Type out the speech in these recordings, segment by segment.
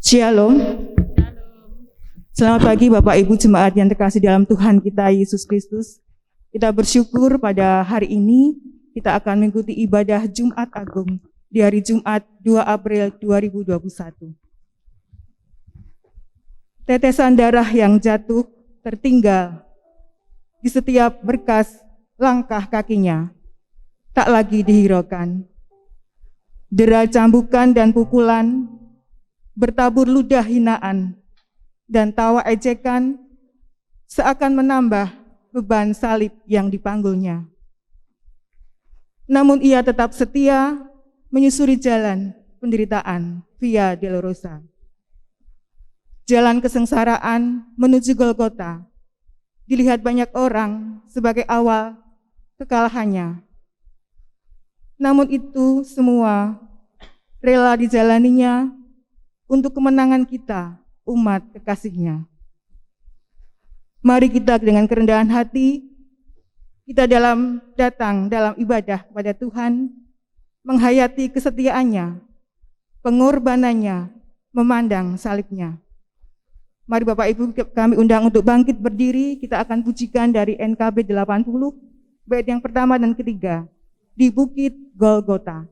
Shalom. Selamat pagi Bapak Ibu Jemaat yang terkasih dalam Tuhan kita Yesus Kristus. Kita bersyukur pada hari ini kita akan mengikuti ibadah Jumat Agung di hari Jumat 2 April 2021. Tetesan darah yang jatuh tertinggal di setiap berkas langkah kakinya tak lagi dihiraukan. Dera cambukan dan pukulan bertabur ludah hinaan dan tawa ejekan seakan menambah beban salib yang dipanggulnya. Namun ia tetap setia menyusuri jalan penderitaan Via Dolorosa. Jalan kesengsaraan menuju Golgota dilihat banyak orang sebagai awal kekalahannya. Namun itu semua rela dijalaninya untuk kemenangan kita, umat kekasihnya. Mari kita dengan kerendahan hati, kita datang dalam ibadah kepada Tuhan, menghayati kesetiaannya, pengorbanannya, memandang salibnya. Mari Bapak Ibu kami undang untuk bangkit berdiri, kita akan pujikan dari NKB 80, bait yang pertama dan ketiga, di Bukit Golgota.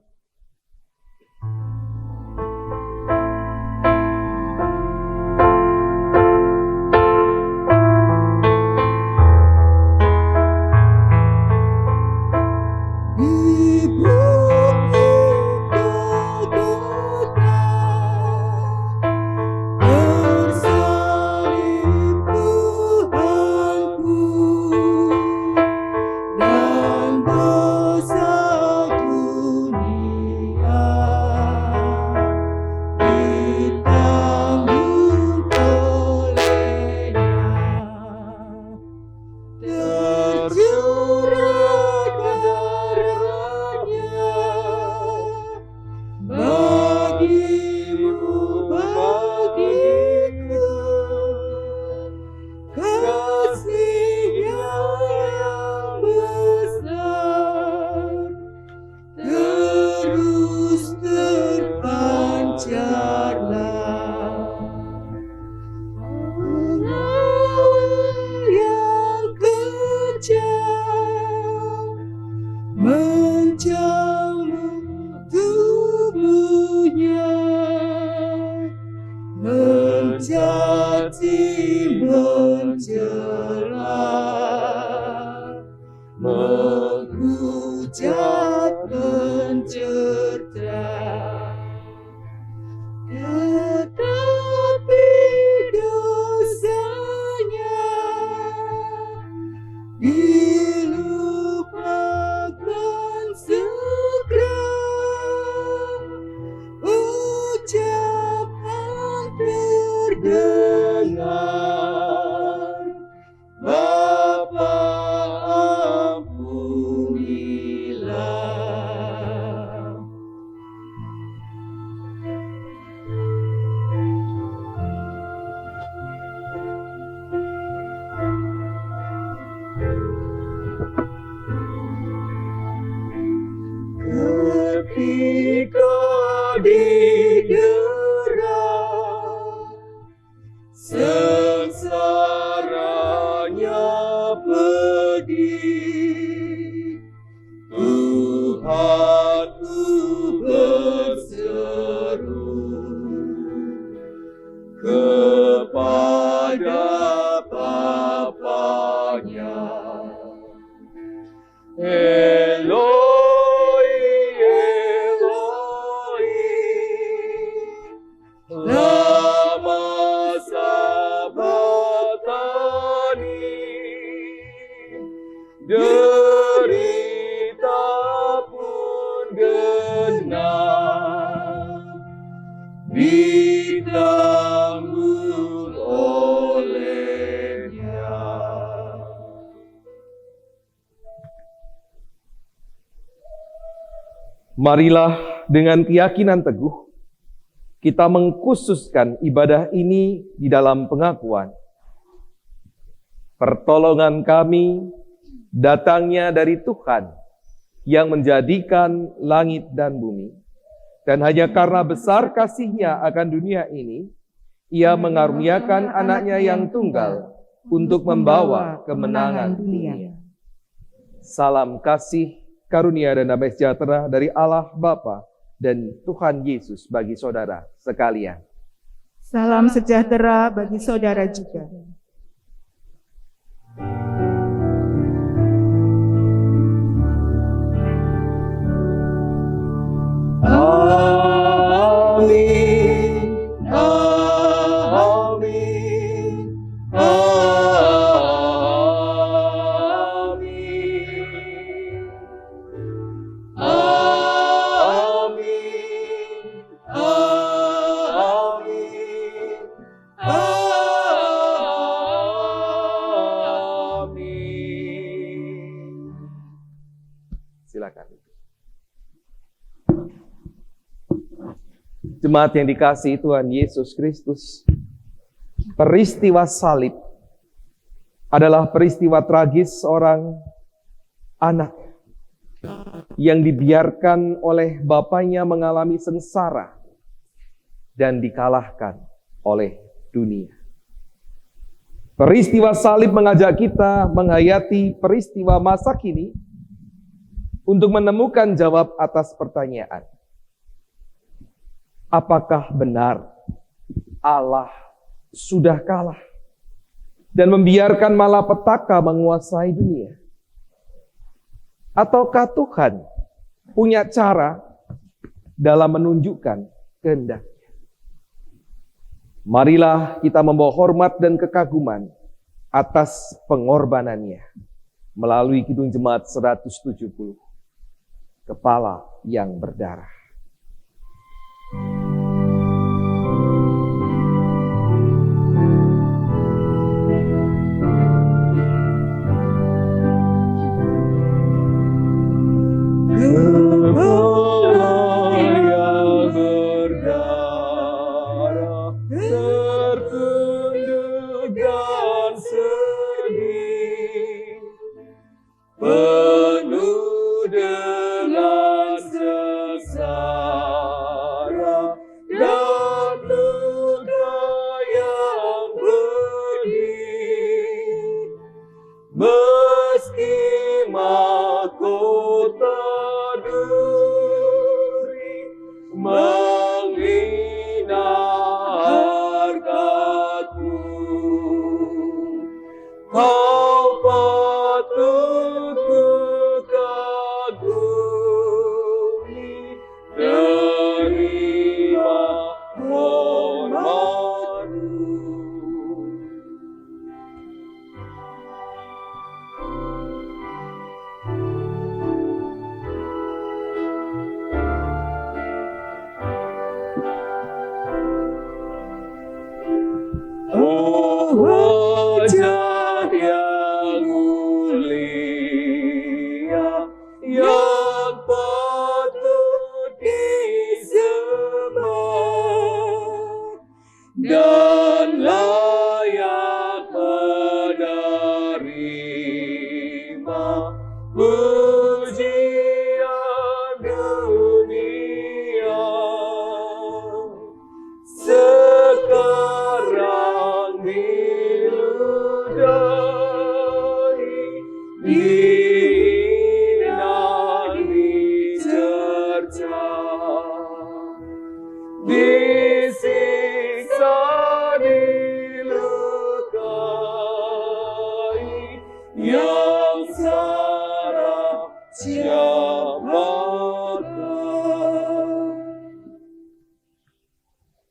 Marilah dengan keyakinan teguh, kita mengkhususkan ibadah ini di dalam pengakuan. Pertolongan kami datangnya dari Tuhan yang menjadikan langit dan bumi. Dan hanya karena besar kasih-Nya akan dunia ini, Ia mengaruniakan anaknya yang tunggal untuk membawa kemenangan dunia. Salam kasih, karunia dan damai sejahtera dari Allah Bapa dan Tuhan Yesus bagi saudara sekalian. Salam sejahtera bagi saudara juga. Amin. Amin. Amin. Amin. Amin. Amin. Silakan. Jemaat yang dikasihi Tuhan Yesus Kristus, peristiwa salib adalah peristiwa tragis seorang anak yang dibiarkan oleh bapaknya mengalami sengsara dan dikalahkan oleh dunia. Peristiwa salib mengajak kita menghayati peristiwa masa kini untuk menemukan jawab atas pertanyaan. Apakah benar Allah sudah kalah dan membiarkan malapetaka menguasai dunia? Ataukah Tuhan punya cara dalam menunjukkan kehendaknya? Marilah kita membawa hormat dan kekaguman atas pengorbanannya melalui Kidung Jemaat 170, Kepala yang Berdarah.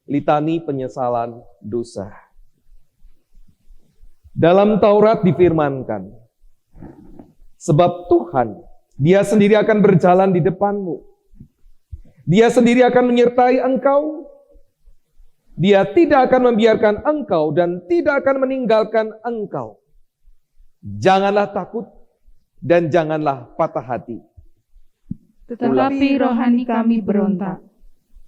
Litani penyesalan dosa. Dalam Taurat difirmankan, sebab Tuhan, Dia sendiri akan berjalan di depanmu. Dia sendiri akan menyertai engkau. Dia tidak akan membiarkan engkau dan tidak akan meninggalkan engkau. Janganlah takut dan janganlah patah hati. Tetapi rohani kami berontak.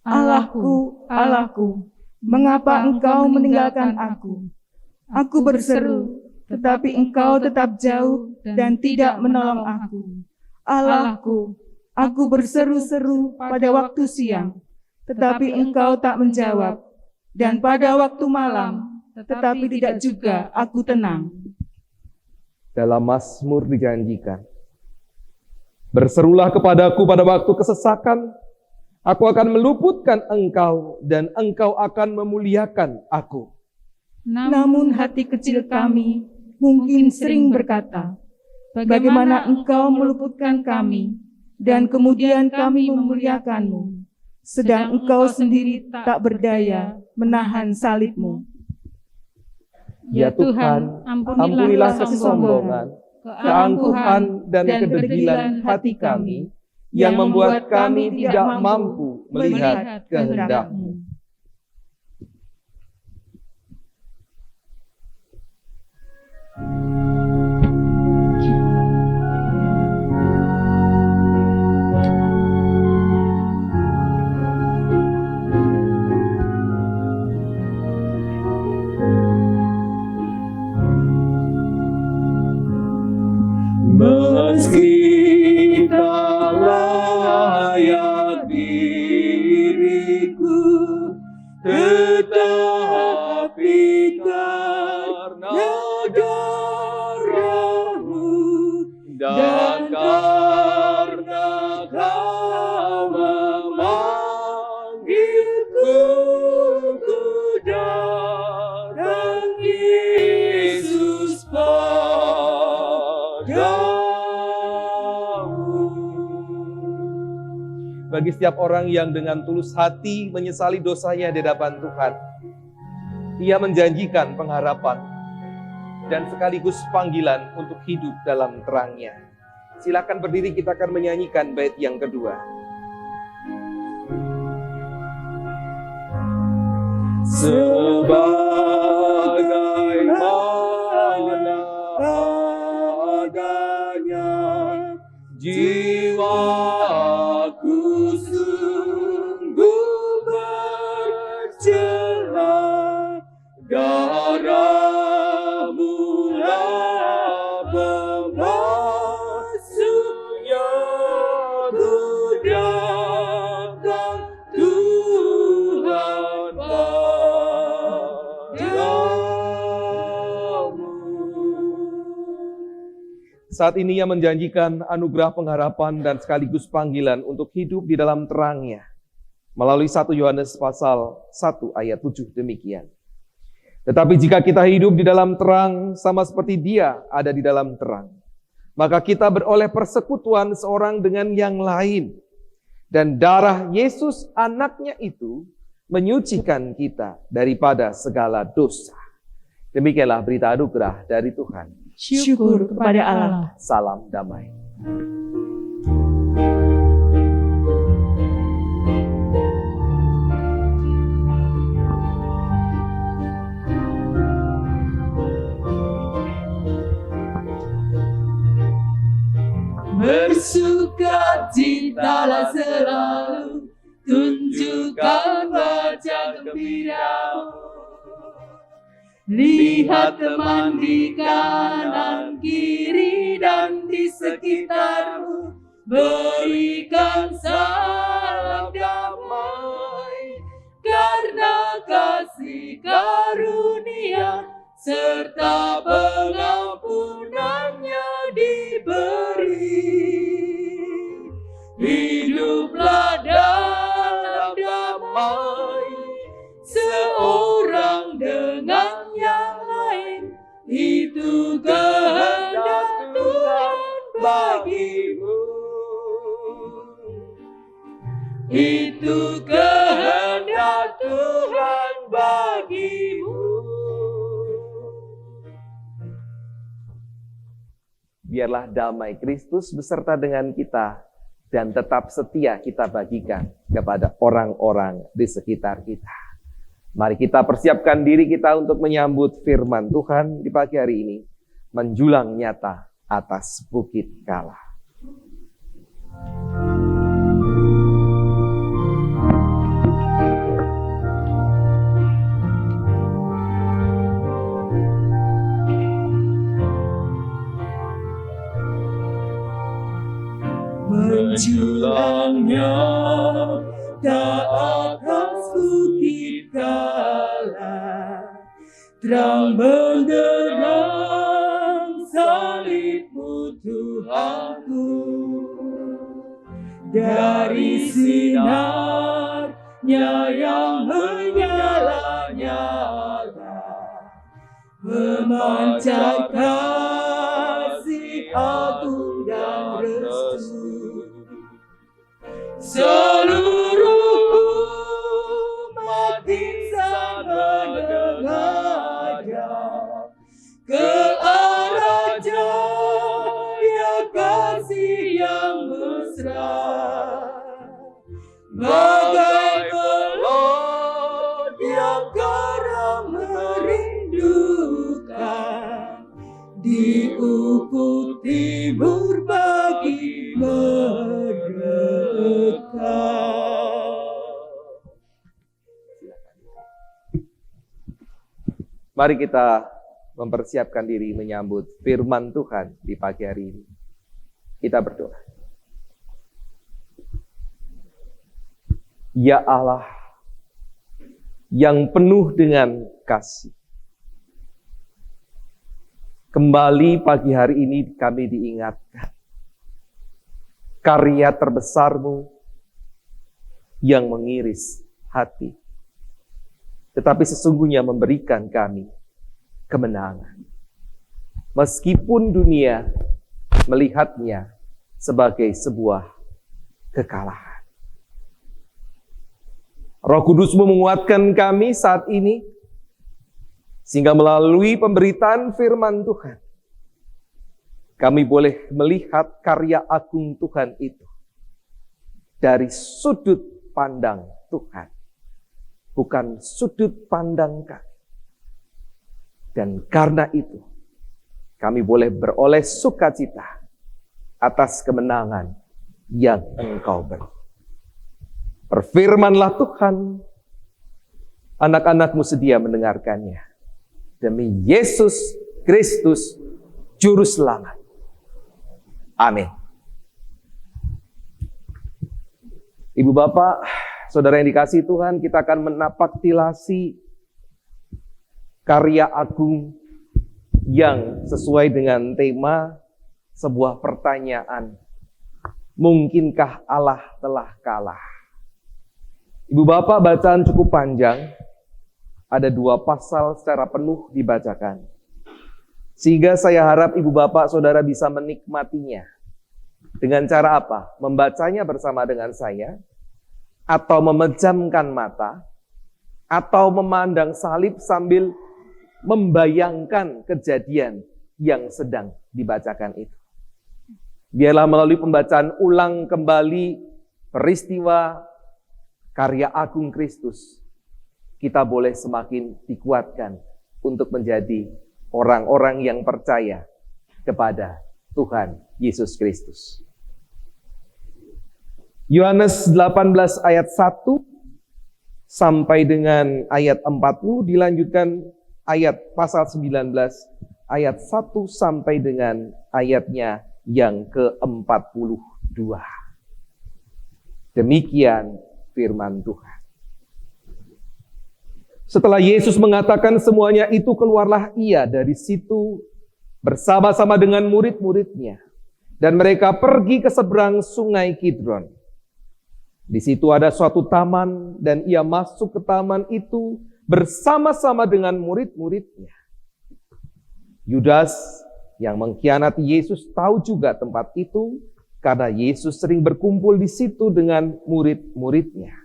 Allahku, Allahku, mengapa engkau meninggalkan aku? Aku berseru, tetapi engkau tetap jauh dan tidak menolong aku. Allahku, aku berseru-seru pada waktu siang, tetapi engkau tak menjawab. dan pada waktu malam, tetapi tidak juga aku tenang. Dalam Mazmur dijanjikan, berserulah kepadaku pada waktu kesesakan, aku akan meluputkan engkau dan engkau akan memuliakan aku. Namun hati kecil kami mungkin sering berkata, bagaimana engkau meluputkan kami, dan kemudian kami memuliakanmu, sedang engkau sendiri tak berdaya menahan salibmu. Ya Tuhan, ampunilah kesombongan, keangkuhan dan kedegilan hati kami, yang membuat kami tidak mampu melihat kehendak-Mu. Meski tak layak diriku, tetapi karena darah-Mu dan karena Kau memanggilku, ku datang Yesus padamu. Bagi setiap orang yang dengan tulus hati menyesali dosanya di hadapan Tuhan, Ia menjanjikan pengharapan dan sekaligus panggilan untuk hidup dalam terang-Nya. Silakan berdiri, kita akan menyanyikan bait yang kedua. Sebagaimana adanya jiwaku sungguh bercela, darah-Mu lah pembasuhnya, ku datang Tuhan padamu. Saat ini Ia menjanjikan anugerah pengharapan dan sekaligus panggilan untuk hidup di dalam terang-Nya. Melalui 1 Yohanes pasal 1 ayat 7 demikian. Tetapi jika kita hidup di dalam terang sama seperti Dia ada di dalam terang, maka kita beroleh persekutuan seorang dengan yang lain. Dan darah Yesus anaknya itu menyucikan kita daripada segala dosa. Demikianlah berita anugerah dari Tuhan. Syukur kepada Allah. Salam damai. Bersukacitalah selalu, tunjukkan wajah gembiramu. Lihat teman di kanan, kiri, dan di sekitarmu. Berikan salam damai, karena kasih karunia serta pengampunannya diberi. Hiduplah dalam damai, seorang dengan yang lain. Itu kehendak Tuhan bagimu. Itu kehendak Tuhan bagimu. Biarlah damai Kristus beserta dengan kita dan tetap setia kita bagikan kepada orang-orang di sekitar kita. Mari kita persiapkan diri kita untuk menyambut firman Tuhan di pagi hari ini, menjulang nyata atas bukit Kala. Menjulangnya tak atas bukit kala, terang benderang salibmu Tuhanku. Dari sinarnya yang menyala-nyala, memancar kasih agung dan restu. Seluruh umat insan menengadah ke arah jaya kasih yang mesra. Bagai pelot yang karam merindukan, di ufuk timur bagi mereka. Mari kita mempersiapkan diri menyambut firman Tuhan di pagi hari ini. Kita berdoa. Ya Allah yang penuh dengan kasih, kembali pagi hari ini kami diingatkan karya terbesar-Mu yang mengiris hati, tetapi sesungguhnya memberikan kami kemenangan. Meskipun dunia melihatnya sebagai sebuah kekalahan. Roh Kudus-Mu menguatkan kami saat ini, sehingga melalui pemberitaan firman Tuhan, kami boleh melihat karya agung Tuhan itu dari sudut pandang Tuhan, bukan sudut pandang kami. Dan karena itu, kami boleh beroleh sukacita atas kemenangan yang Engkau beri. Berfirmanlah Tuhan, anak-anak-Mu sedia mendengarkannya. Demi Yesus Kristus, Juru Selamat. Amin. Ibu Bapak, saudara yang dikasihi Tuhan, kita akan menapaktilasi karya agung yang sesuai dengan tema sebuah pertanyaan. Mungkinkah Allah telah kalah? Ibu Bapak, bacaan cukup panjang. Ada 2 pasal secara penuh dibacakan. Sehingga saya harap Ibu Bapak Saudara bisa menikmatinya. Dengan cara apa? Membacanya bersama dengan saya, atau memejamkan mata, atau memandang salib sambil membayangkan kejadian yang sedang dibacakan itu. Biarlah melalui pembacaan ulang kembali peristiwa karya agung Kristus, kita boleh semakin dikuatkan untuk menjadi orang-orang yang percaya kepada Tuhan Yesus Kristus. Yohanes 18 ayat 1 sampai dengan ayat 40, dilanjutkan ayat pasal 19 ayat 1 sampai dengan ayatnya yang ke-42. Demikian firman Tuhan. Setelah Yesus mengatakan semuanya itu, keluarlah ia dari situ bersama-sama dengan murid-muridnya. Dan mereka pergi ke seberang sungai Kidron. Di situ ada suatu taman, dan ia masuk ke taman itu bersama-sama dengan murid-muridnya. Yudas yang mengkhianati Yesus tahu juga tempat itu, karena Yesus sering berkumpul di situ dengan murid-muridnya.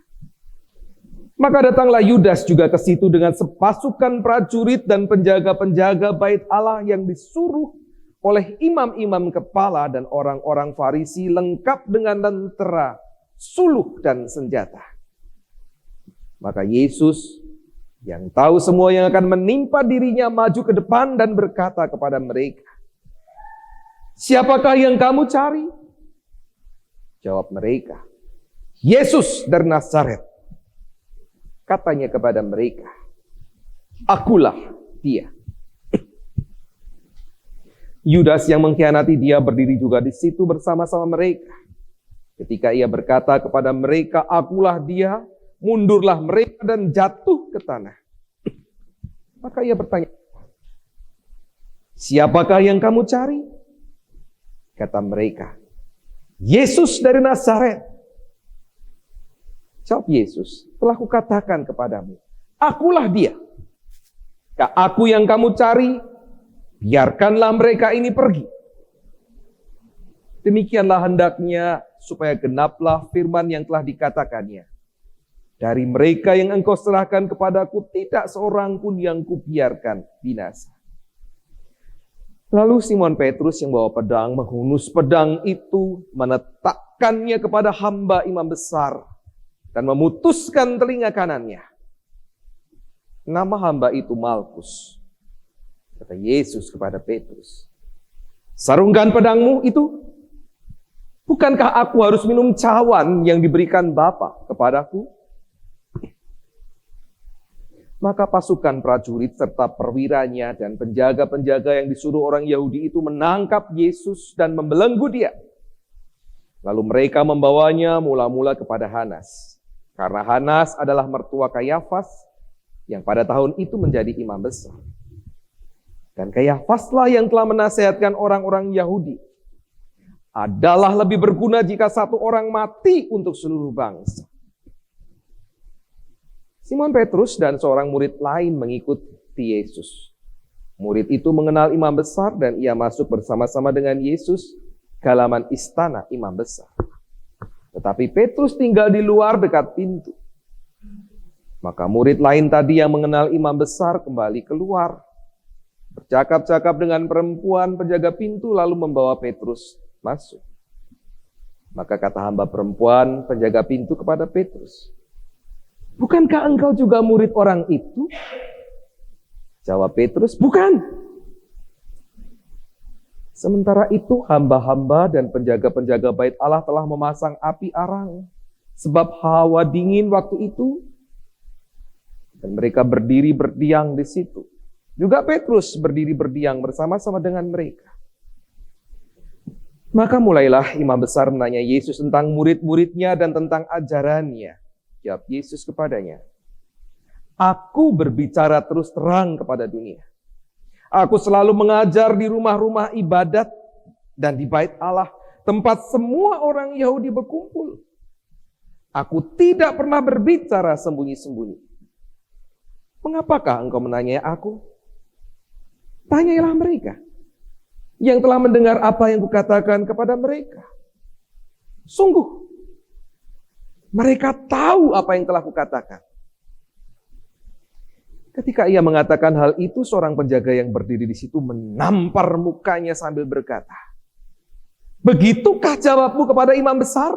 Maka datanglah Yudas juga ke situ dengan sepasukan prajurit dan penjaga-penjaga bait Allah yang disuruh oleh imam-imam kepala dan orang-orang Farisi, lengkap dengan tentera, suluh dan senjata. Maka Yesus yang tahu semua yang akan menimpa dirinya maju ke depan dan berkata kepada mereka, "Siapakah yang kamu cari?" Jawab mereka, "Yesus dari Nazaret." Katanya kepada mereka, "Akulah dia." Yudas yang mengkhianati dia berdiri juga di situ bersama-sama mereka. Ketika ia berkata kepada mereka, "Akulah dia," Mundurlah mereka dan jatuh ke tanah. Maka ia bertanya, siapakah yang kamu cari? Kata mereka, Yesus dari Nazaret. Jawab Yesus, telah kukatakan kepadamu, akulah dia. Aku yang kamu cari, biarkanlah mereka ini pergi. Demikianlah hendaknya supaya genaplah firman yang telah dikatakannya. Dari mereka yang engkau serahkan kepadaku, tidak seorang pun yang kubiarkan binasa. Lalu Simon Petrus yang bawa pedang menghunus pedang itu, menetapkannya kepada hamba imam besar dan memutuskan telinga kanannya. Nama hamba itu Malkus. Kata Yesus kepada Petrus, sarungkan pedangmu itu. Bukankah aku harus minum cawan yang diberikan Bapa kepadaku? Maka pasukan prajurit serta perwiranya dan penjaga-penjaga yang disuruh orang Yahudi itu menangkap Yesus dan membelenggu dia. Lalu mereka membawanya mula-mula kepada Hanas. Karena Hanas adalah mertua Kayafas yang pada tahun itu menjadi imam besar. Dan Kayafaslah yang telah menasehatkan orang-orang Yahudi. Adalah lebih berguna jika satu orang mati untuk seluruh bangsa. Simon Petrus dan seorang murid lain mengikuti Yesus. Murid itu mengenal imam besar dan ia masuk bersama-sama dengan Yesus ke halaman istana imam besar. Tetapi Petrus tinggal di luar dekat pintu. Maka murid lain tadi yang mengenal imam besar kembali keluar. Bercakap-cakap dengan perempuan penjaga pintu lalu membawa Petrus masuk. Maka kata hamba perempuan penjaga pintu kepada Petrus, bukankah engkau juga murid orang itu? Jawab Petrus, bukan. Sementara itu hamba-hamba dan penjaga-penjaga bait Allah telah memasang api arang. Sebab hawa dingin waktu itu. Dan mereka berdiri berdiam di situ. Juga Petrus berdiri berdiam bersama-sama dengan mereka. Maka mulailah imam besar menanya Yesus tentang murid-muridnya dan tentang ajarannya. Jawab Yesus kepadanya, aku berbicara terus terang kepada dunia. Aku selalu mengajar di rumah-rumah ibadat dan di bait Allah, tempat semua orang Yahudi berkumpul. Aku tidak pernah berbicara sembunyi-sembunyi. Mengapakah engkau menanyai aku? Tanyailah mereka yang telah mendengar apa yang kukatakan kepada mereka. Sungguh, mereka tahu apa yang telah kukatakan. Ketika ia mengatakan hal itu, seorang penjaga yang berdiri di situ menampar mukanya sambil berkata, begitukah jawabmu kepada imam besar?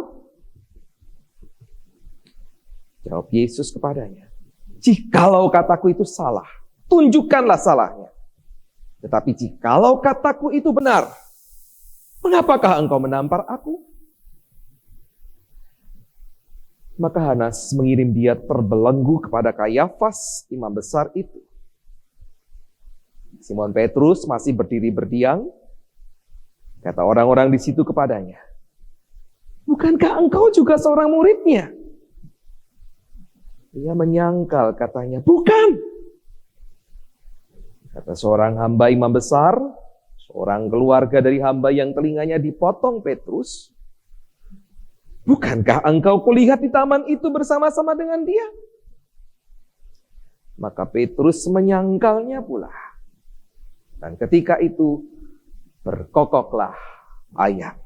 Jawab Yesus kepadanya, jikalau kataku itu salah, tunjukkanlah salahnya. Tetapi jikalau kataku itu benar, mengapakah engkau menampar aku? Maka Hanas mengirim dia terbelenggu kepada Kayafas, imam besar itu. Simon Petrus masih berdiri berdiam. Kata orang-orang di situ kepadanya, bukankah engkau juga seorang muridnya? Ia menyangkal, katanya, bukan. Kata seorang hamba imam besar, seorang keluarga dari hamba yang telinganya dipotong Petrus, bukankah engkau kulihat di taman itu bersama-sama dengan dia? Maka Petrus menyangkalnya pula. Dan ketika itu berkokoklah ayam.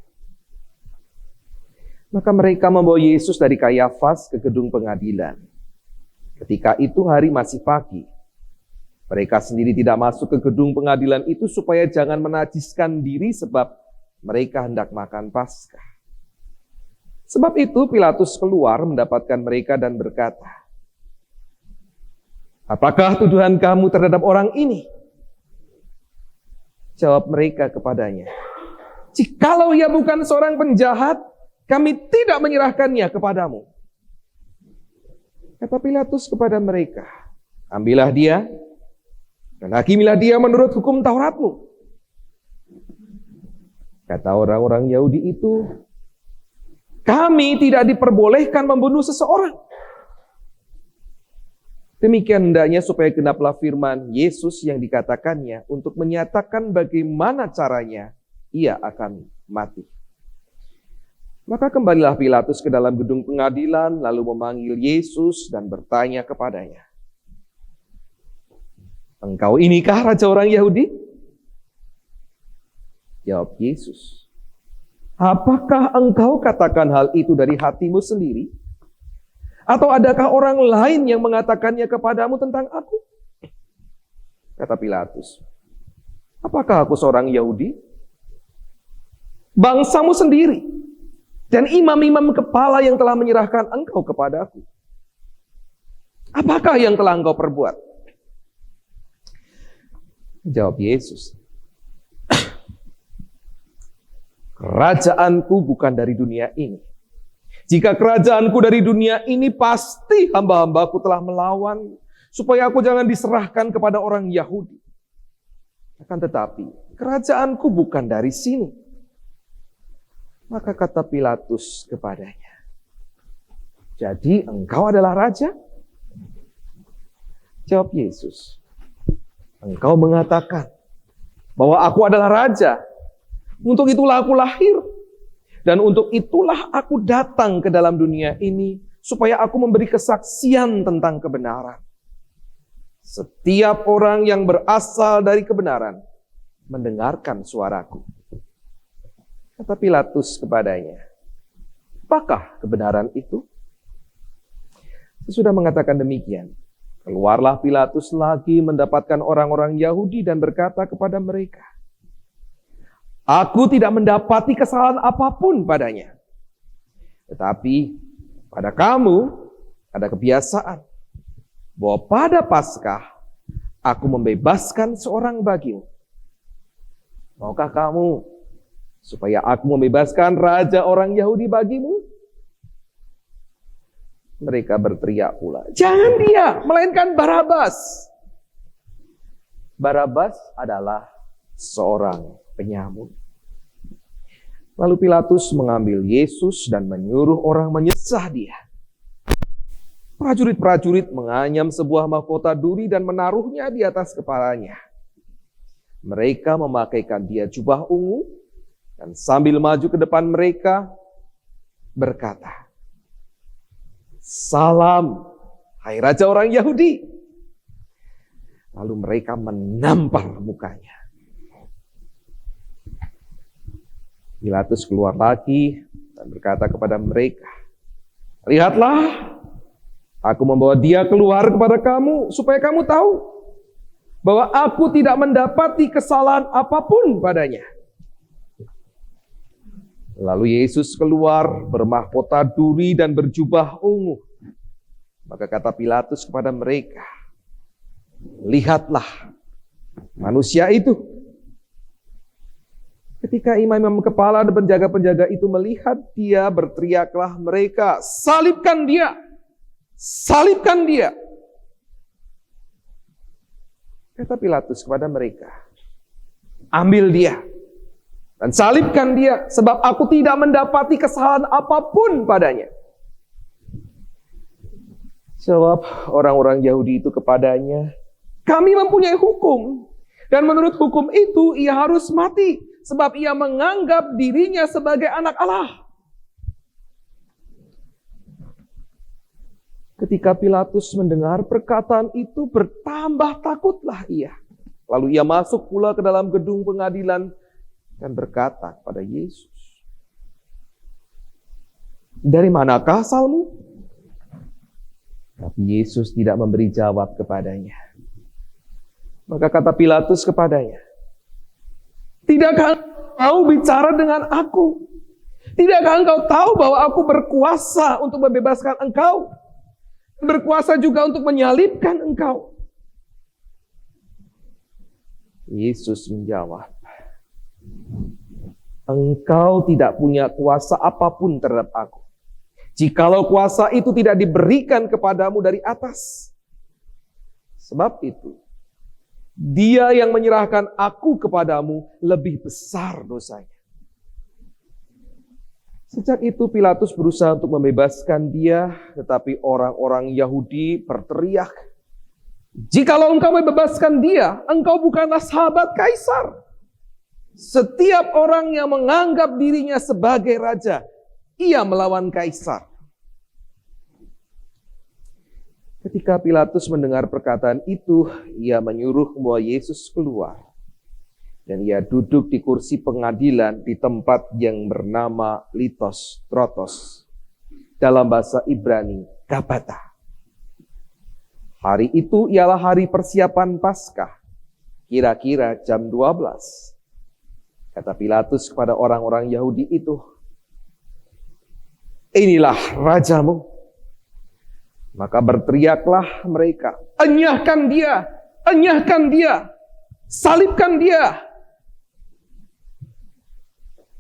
Maka mereka membawa Yesus dari Kayafas ke gedung pengadilan. Ketika itu hari masih pagi. Mereka sendiri tidak masuk ke gedung pengadilan itu supaya jangan menajiskan diri sebab mereka hendak makan Paskah. Sebab itu Pilatus keluar mendapatkan mereka dan berkata, apakah tuduhan kamu terhadap orang ini? Jawab mereka kepadanya, jikalau ia bukan seorang penjahat, kami tidak menyerahkannya kepadamu. Kata Pilatus kepada mereka, ambillah dia, dan hakimilah dia menurut hukum Tauratmu. Kata orang-orang Yahudi itu, kami tidak diperbolehkan membunuh seseorang. Demikian hendaknya supaya genaplah firman Yesus yang dikatakannya untuk menyatakan bagaimana caranya ia akan mati. Maka kembalilah Pilatus ke dalam gedung pengadilan, lalu memanggil Yesus dan bertanya kepadanya, "Engkau inikah raja orang Yahudi?" Jawab Yesus, "Apakah engkau katakan hal itu dari hatimu sendiri? Atau adakah orang lain yang mengatakannya kepadamu tentang aku?" Kata Pilatus, "Apakah aku seorang Yahudi? Bangsamu sendiri dan imam-imam kepala yang telah menyerahkan engkau kepadaku. Apakah yang telah engkau perbuat?" Jawab Yesus, "Kerajaanku bukan dari dunia ini. Jika kerajaanku dari dunia ini, pasti hamba-hambaku telah melawan, supaya aku jangan diserahkan kepada orang Yahudi. Akan tetapi, kerajaanku bukan dari sini." Maka kata Pilatus kepadanya, "Jadi engkau adalah raja?" Jawab Yesus, "Engkau mengatakan bahwa aku adalah raja. Untuk itulah aku lahir, dan untuk itulah aku datang ke dalam dunia ini, supaya aku memberi kesaksian tentang kebenaran. Setiap orang yang berasal dari kebenaran mendengarkan suaraku." Kata Pilatus kepadanya, "Apakah kebenaran itu?" Sesudah mengatakan demikian, keluarlah Pilatus lagi mendapatkan orang-orang Yahudi dan berkata kepada mereka, "Aku tidak mendapati kesalahan apapun padanya. Tetapi pada kamu ada kebiasaan bahwa pada Paskah aku membebaskan seorang bagimu. Maukah kamu supaya aku membebaskan raja orang Yahudi bagimu?" Mereka berteriak pula, "Jangan dia, melainkan Barabas." Barabas adalah seorang penyamun. Lalu Pilatus mengambil Yesus dan menyuruh orang menyesah dia. Prajurit-prajurit menganyam sebuah mahkota duri dan menaruhnya di atas kepalanya. Mereka memakaikan dia jubah ungu dan sambil maju ke depan mereka berkata, "Salam, hai Raja orang Yahudi." Lalu mereka menampar mukanya. Pilatus keluar lagi dan berkata kepada mereka, "Lihatlah, aku membawa dia keluar kepada kamu, supaya kamu tahu bahwa aku tidak mendapati kesalahan apapun padanya." Lalu Yesus keluar bermahkota duri dan berjubah ungu. Maka kata Pilatus kepada mereka, "Lihatlah manusia itu." Ketika imam-imam kepala dan penjaga-penjaga itu melihat dia, berteriaklah mereka, "Salibkan dia! Salibkan dia!" Kata Pilatus kepada mereka, "Ambil dia dan salibkan dia, sebab aku tidak mendapati kesalahan apapun padanya." Jawab orang-orang Yahudi itu kepadanya, "Kami mempunyai hukum, dan menurut hukum itu ia harus mati, sebab ia menganggap dirinya sebagai anak Allah." Ketika Pilatus mendengar perkataan itu, bertambah takutlah ia. Lalu ia masuk pula ke dalam gedung pengadilan dan berkata kepada Yesus, "Dari manakah asalmu?" Tapi Yesus tidak memberi jawab kepadanya. Maka kata Pilatus kepadanya, "Tidakkah engkau bicara dengan aku? Tidakkah engkau tahu bahwa aku berkuasa untuk membebaskan engkau? Berkuasa juga untuk menyalibkan engkau?" Yesus menjawab, "Engkau tidak punya kuasa apapun terhadap aku, jikalau kuasa itu tidak diberikan kepadamu dari atas. Sebab itu, dia yang menyerahkan aku kepadamu lebih besar dosanya." Sejak itu Pilatus berusaha untuk membebaskan dia, tetapi orang-orang Yahudi berteriak Jikalau engkau membebaskan dia, engkau bukanlah sahabat kaisar. Setiap orang yang menganggap dirinya sebagai raja, ia melawan kaisar. Ketika Pilatus mendengar perkataan itu, ia menyuruh membawa Yesus keluar. Dan ia duduk di kursi pengadilan di tempat yang bernama Litos Trotos. Dalam bahasa Ibrani, Gabata. Hari itu ialah hari persiapan Paskah, kira-kira jam 12. Kata Pilatus kepada orang-orang Yahudi itu, "Inilah rajamu." Maka berteriaklah mereka, "Enyahkan dia, enyahkan dia, salibkan dia."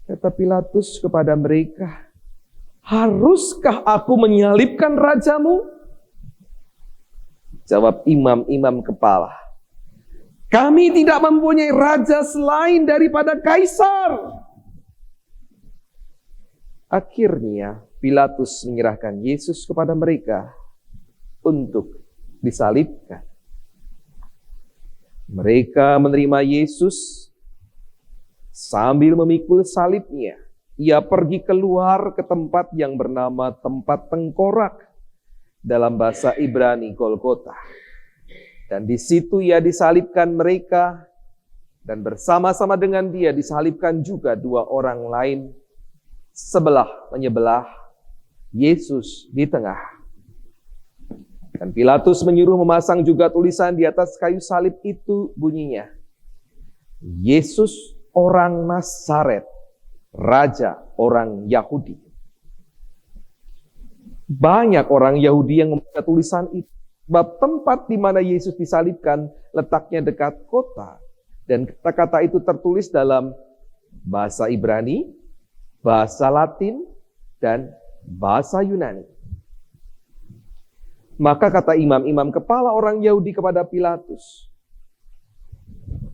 Kata Pilatus kepada mereka, "Haruskah aku menyalibkan rajamu?" Jawab imam-imam kepala, "Kami tidak mempunyai raja selain daripada kaisar." Akhirnya Pilatus menyerahkan Yesus kepada mereka untuk disalibkan. Mereka menerima Yesus sambil memikul salibnya. Ia pergi keluar ke tempat yang bernama tempat tengkorak. Dalam bahasa Ibrani, Golgota. Dan di situ ia disalibkan mereka, dan bersama-sama dengan dia disalibkan juga dua orang lain, sebelah menyebelah, Yesus di tengah. Dan Pilatus menyuruh memasang juga tulisan di atas kayu salib itu, bunyinya, "Yesus orang Nazaret, Raja orang Yahudi." Banyak orang Yahudi yang membaca tulisan itu. Sebab tempat di mana Yesus disalibkan letaknya dekat kota. Dan kata-kata itu tertulis dalam bahasa Ibrani, bahasa Latin, dan bahasa Yunani. Maka kata imam-imam kepala orang Yahudi kepada Pilatus,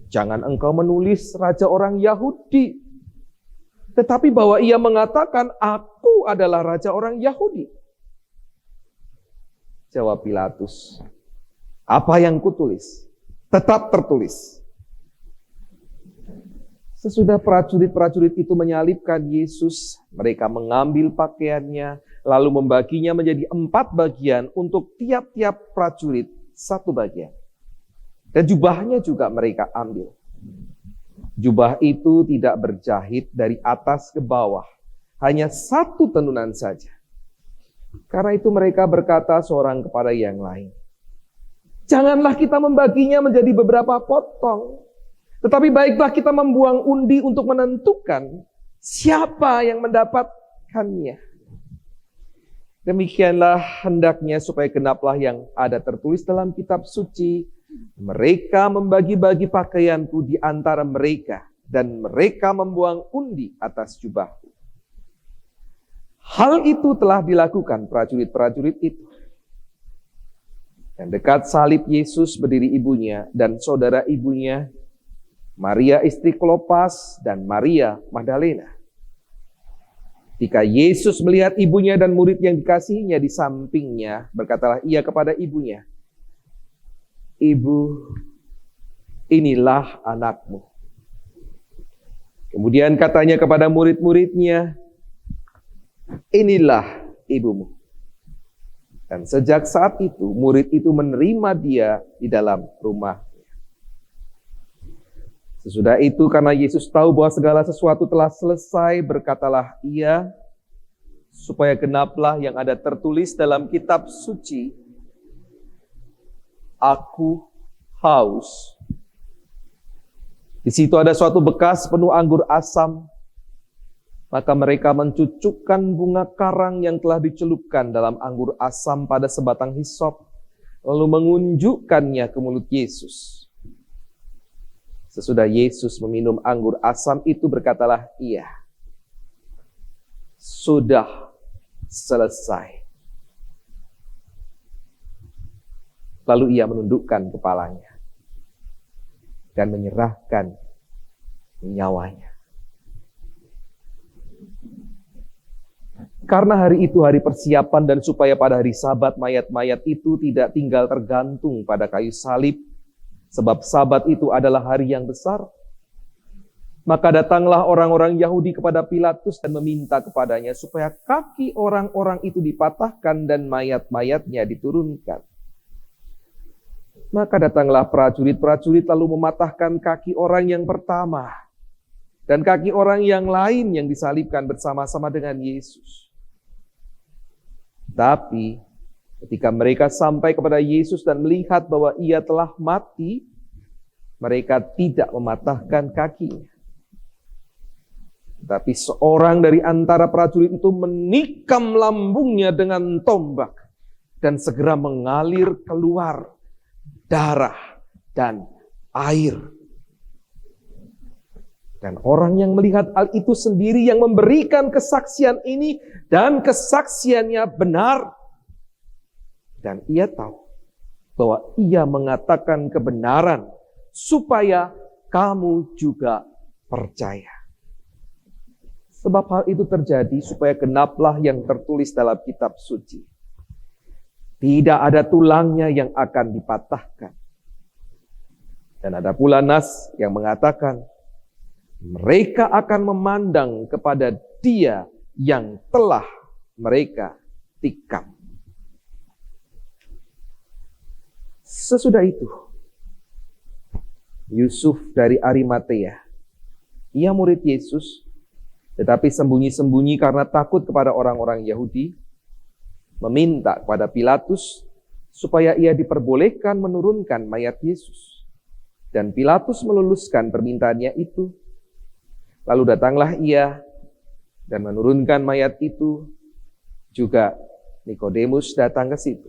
"Jangan engkau menulis raja orang Yahudi, tetapi bahwa ia mengatakan, 'Aku adalah raja orang Yahudi.'" Jawab Pilatus, "Apa yang kutulis tetap tertulis." Sesudah prajurit-prajurit itu menyalibkan Yesus, mereka mengambil pakaiannya, lalu membaginya menjadi 4 bagian untuk tiap-tiap prajurit 1 bagian. Dan jubahnya juga mereka ambil. Jubah itu tidak berjahit dari atas ke bawah, hanya 1 tenunan saja. Karena itu mereka berkata seorang kepada yang lain, "Janganlah kita membaginya menjadi beberapa potong, tetapi baiklah kita membuang undi untuk menentukan siapa yang mendapatkannya." Demikianlah hendaknya supaya genaplah yang ada tertulis dalam kitab suci, "Mereka membagi-bagi pakaianku di antara mereka, dan mereka membuang undi atas jubahku." Hal itu telah dilakukan prajurit-prajurit itu. Dan dekat salib Yesus berdiri ibunya dan saudara ibunya, Maria istri Klopas dan Maria Magdalena. Ketika Yesus melihat ibunya dan murid yang dikasihinya di sampingnya, berkatalah ia kepada ibunya, "Ibu, inilah anakmu." Kemudian katanya kepada murid-muridnya, "Inilah ibumu." Dan sejak saat itu, murid itu menerima dia di dalam rumahnya. Sesudah itu, karena Yesus tahu bahwa segala sesuatu telah selesai, berkatalah ia, supaya genaplah yang ada tertulis dalam kitab suci, "Aku haus." Di situ ada suatu bekas penuh anggur asam. Maka mereka mencucukkan bunga karang yang telah dicelupkan dalam anggur asam pada sebatang hisop, lalu mengunjukkannya ke mulut Yesus. Sesudah Yesus meminum anggur asam itu, berkatalah ia, "Sudah selesai." Lalu ia menundukkan kepalanya dan menyerahkan nyawanya. Karena hari itu hari persiapan dan supaya pada hari Sabat mayat-mayat itu tidak tinggal tergantung pada kayu salib, sebab Sabat itu adalah hari yang besar. Maka datanglah orang-orang Yahudi kepada Pilatus dan meminta kepadanya supaya kaki orang-orang itu dipatahkan dan mayat-mayatnya diturunkan. Maka datanglah prajurit-prajurit lalu mematahkan kaki orang yang pertama dan kaki orang yang lain yang disalibkan bersama-sama dengan Yesus. Tapi ketika mereka sampai kepada Yesus dan melihat bahwa ia telah mati, mereka tidak mematahkan kakinya. Tapi seorang dari antara prajurit itu menikam lambungnya dengan tombak dan segera mengalir keluar darah dan air. Dan orang yang melihat hal itu sendiri yang memberikan kesaksian ini dan kesaksiannya benar. Dan ia tahu bahwa ia mengatakan kebenaran supaya kamu juga percaya. Sebab hal itu terjadi supaya genaplah yang tertulis dalam kitab suci. Tidak ada tulangnya yang akan dipatahkan. Dan ada pula nas yang mengatakan, mereka akan memandang kepada Dia yang telah mereka tikam. Sesudah itu, Yusuf dari Arimatea, ia murid Yesus, tetapi sembunyi-sembunyi karena takut kepada orang-orang Yahudi, meminta kepada Pilatus supaya ia diperbolehkan menurunkan mayat Yesus. Dan Pilatus meluluskan permintaannya itu. Lalu datanglah ia dan menurunkan mayat itu. Juga Nikodemus datang ke situ.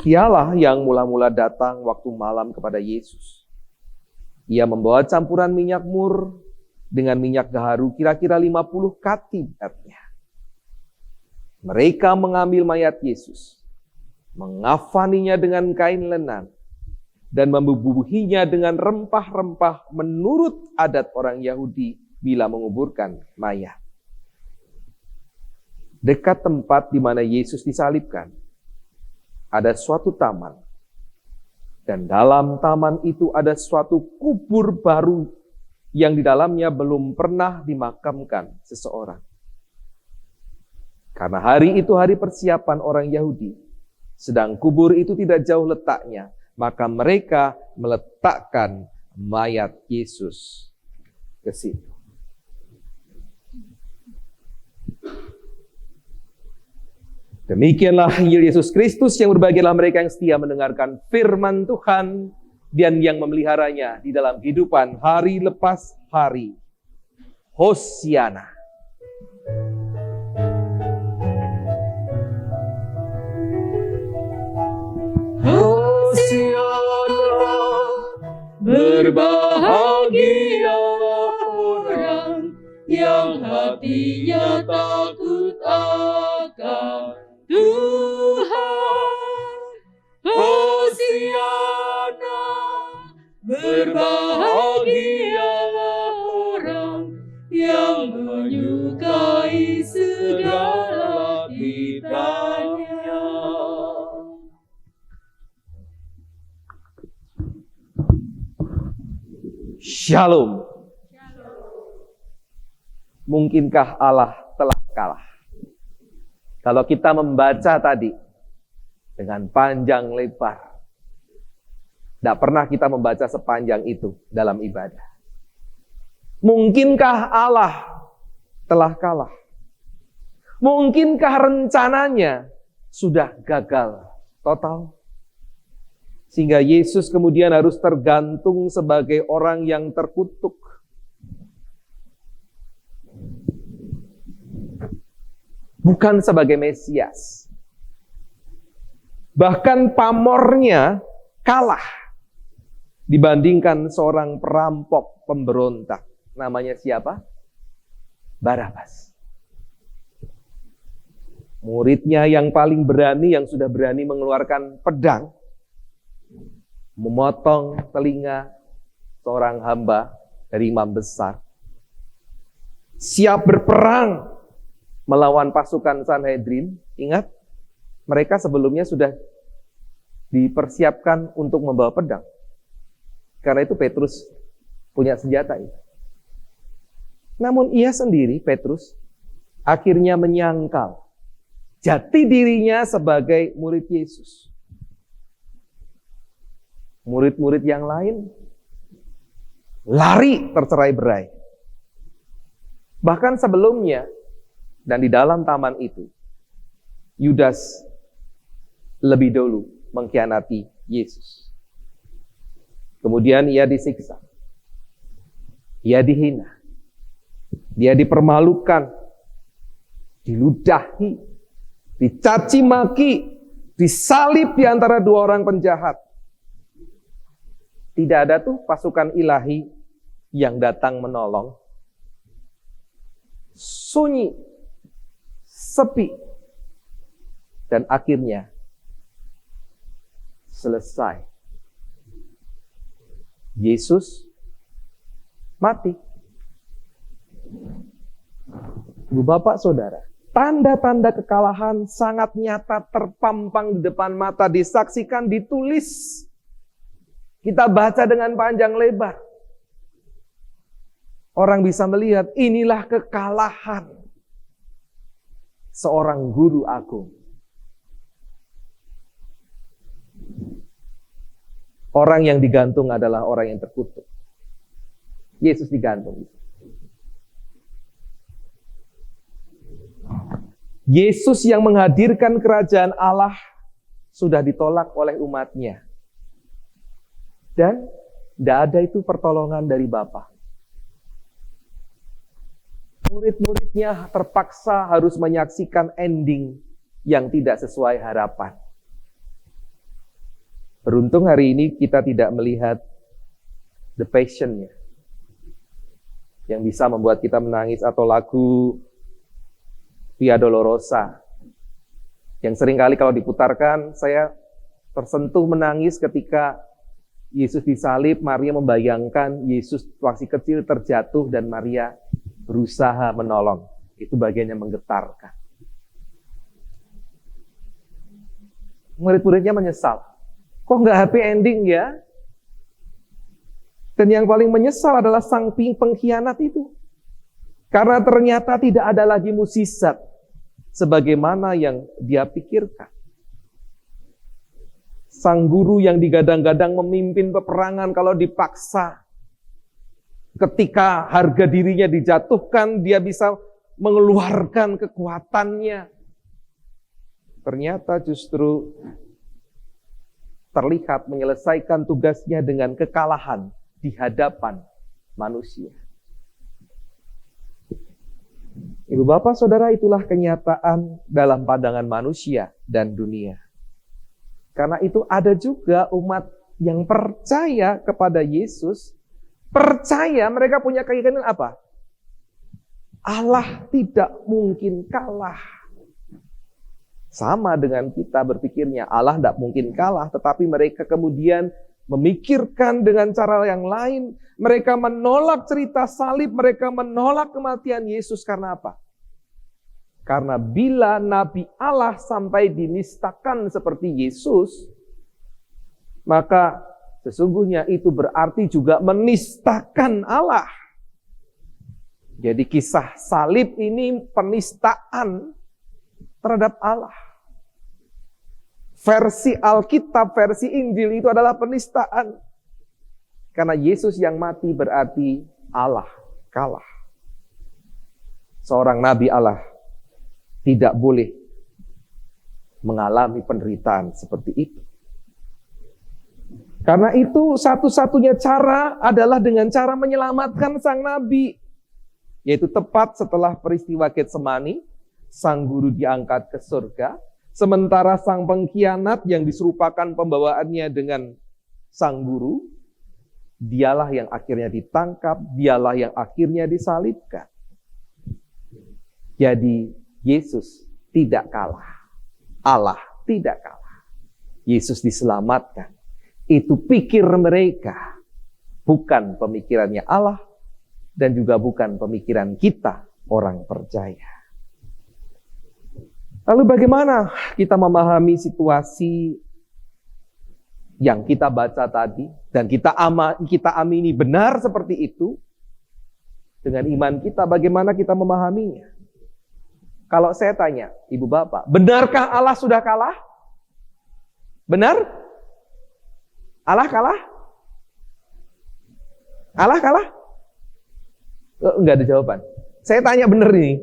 Dialah yang mula-mula datang waktu malam kepada Yesus. Ia membawa campuran minyak mur dengan minyak gaharu kira-kira 50 kati beratnya. Mereka mengambil mayat Yesus, mengafaninya dengan kain lenan, dan membubuhinya dengan rempah-rempah menurut adat orang Yahudi bila menguburkan mayat. Dekat tempat di mana Yesus disalibkan, ada suatu taman. Dan dalam taman itu ada suatu kubur baru yang di dalamnya belum pernah dimakamkan seseorang. Karena hari itu hari persiapan orang Yahudi, sedang kubur itu tidak jauh letaknya, maka mereka meletakkan mayat Yesus ke situ. Demikianlah Injil Yesus Kristus, yang berbahagialah mereka yang setia mendengarkan firman Tuhan dan yang memeliharanya di dalam kehidupan hari lepas hari. Hosiana. Berbahagialah orang yang hatinya takut akan Tuhan. Hosiana. Berbahagialah orang yang menyukai segala titanya. Shalom. Mungkinkah Allah telah kalah? Kalau kita membaca tadi dengan panjang lebar, tidak pernah kita membaca sepanjang itu dalam ibadah. Mungkinkah Allah telah kalah? Mungkinkah rencananya sudah gagal total? Sehingga Yesus kemudian harus tergantung sebagai orang yang terkutuk. Bukan sebagai Mesias. Bahkan pamornya kalah dibandingkan seorang perampok pemberontak. Namanya siapa? Barabas. Muridnya yang paling berani, yang sudah berani mengeluarkan pedang, memotong telinga seorang hamba dari imam besar. Siap berperang melawan pasukan Sanhedrin. Ingat, mereka sebelumnya sudah dipersiapkan untuk membawa pedang. Karena itu Petrus punya senjata itu. Namun ia sendiri, Petrus, akhirnya menyangkal jati dirinya sebagai murid Yesus. Murid-murid yang lain lari tercerai-berai. Bahkan sebelumnya, dan di dalam taman itu, Yudas lebih dulu mengkhianati Yesus. Kemudian ia disiksa, ia dihina, dia dipermalukan, diludahi, dicaci maki, disalib di antara dua orang penjahat. Tidak ada tuh pasukan ilahi yang datang menolong. Sunyi, sepi, dan akhirnya selesai. Yesus mati. Ibu bapak saudara, tanda-tanda kekalahan sangat nyata terpampang di depan mata, disaksikan, ditulis. Kita baca dengan panjang lebar. Orang bisa melihat inilah kekalahan seorang guru agung. Orang yang digantung adalah orang yang terkutuk. Yesus digantung. Yesus yang menghadirkan kerajaan Allah sudah ditolak oleh umatnya. Dan tidak ada itu pertolongan dari Bapa. Murid-muridnya terpaksa harus menyaksikan ending yang tidak sesuai harapan. Beruntung hari ini kita tidak melihat The Passion-nya yang bisa membuat kita menangis, atau lagu Via Dolorosa yang seringkali kalau diputarkan saya tersentuh menangis ketika Yesus disalib. Maria membayangkan Yesus waktu kecil terjatuh dan Maria berusaha menolong. Itu bagian yang menggetarkan. Murid-muridnya menyesal. Kok nggak happy ending ya? Dan yang paling menyesal adalah sang pengkhianat itu. Karena ternyata tidak ada lagi mukjizat sebagaimana yang dia pikirkan. Sang guru yang digadang-gadang memimpin peperangan, kalau dipaksa, ketika harga dirinya dijatuhkan, dia bisa mengeluarkan kekuatannya. Ternyata justru terlihat menyelesaikan tugasnya dengan kekalahan di hadapan manusia. Ibu bapak saudara, itulah kenyataan dalam pandangan manusia dan dunia. Karena itu ada juga umat yang percaya kepada Yesus, percaya, mereka punya keyakinan apa? Allah tidak mungkin kalah. Sama dengan kita berpikirnya, Allah tidak mungkin kalah, tetapi mereka kemudian memikirkan dengan cara yang lain. Mereka menolak cerita salib, mereka menolak kematian Yesus. Karena apa? Karena bila Nabi Allah sampai dinistakan seperti Yesus, maka sesungguhnya itu berarti juga menistakan Allah. Jadi kisah salib ini penistaan terhadap Allah. Versi Alkitab, versi Injil itu adalah penistaan. Karena Yesus yang mati berarti Allah kalah. Seorang Nabi Allah tidak boleh mengalami penderitaan seperti itu. Karena itu satu-satunya cara adalah dengan cara menyelamatkan sang Nabi. Yaitu tepat setelah peristiwa Getsemani, sang guru diangkat ke surga. Sementara sang pengkhianat yang diserupakan pembawaannya dengan sang guru, dialah yang akhirnya ditangkap, dialah yang akhirnya disalibkan. Jadi Yesus tidak kalah. Allah tidak kalah. Yesus diselamatkan. Itu pikir mereka. Bukan pemikirannya Allah. Dan juga bukan pemikiran kita, orang percaya. Lalu bagaimana kita memahami situasi yang kita baca tadi dan kita amini benar seperti itu? Dengan iman kita, bagaimana kita memahaminya? Kalau saya tanya, Ibu Bapak, benarkah Allah sudah kalah? Benar? Allah kalah? Allah kalah? Enggak ada jawaban. Saya tanya benar nih.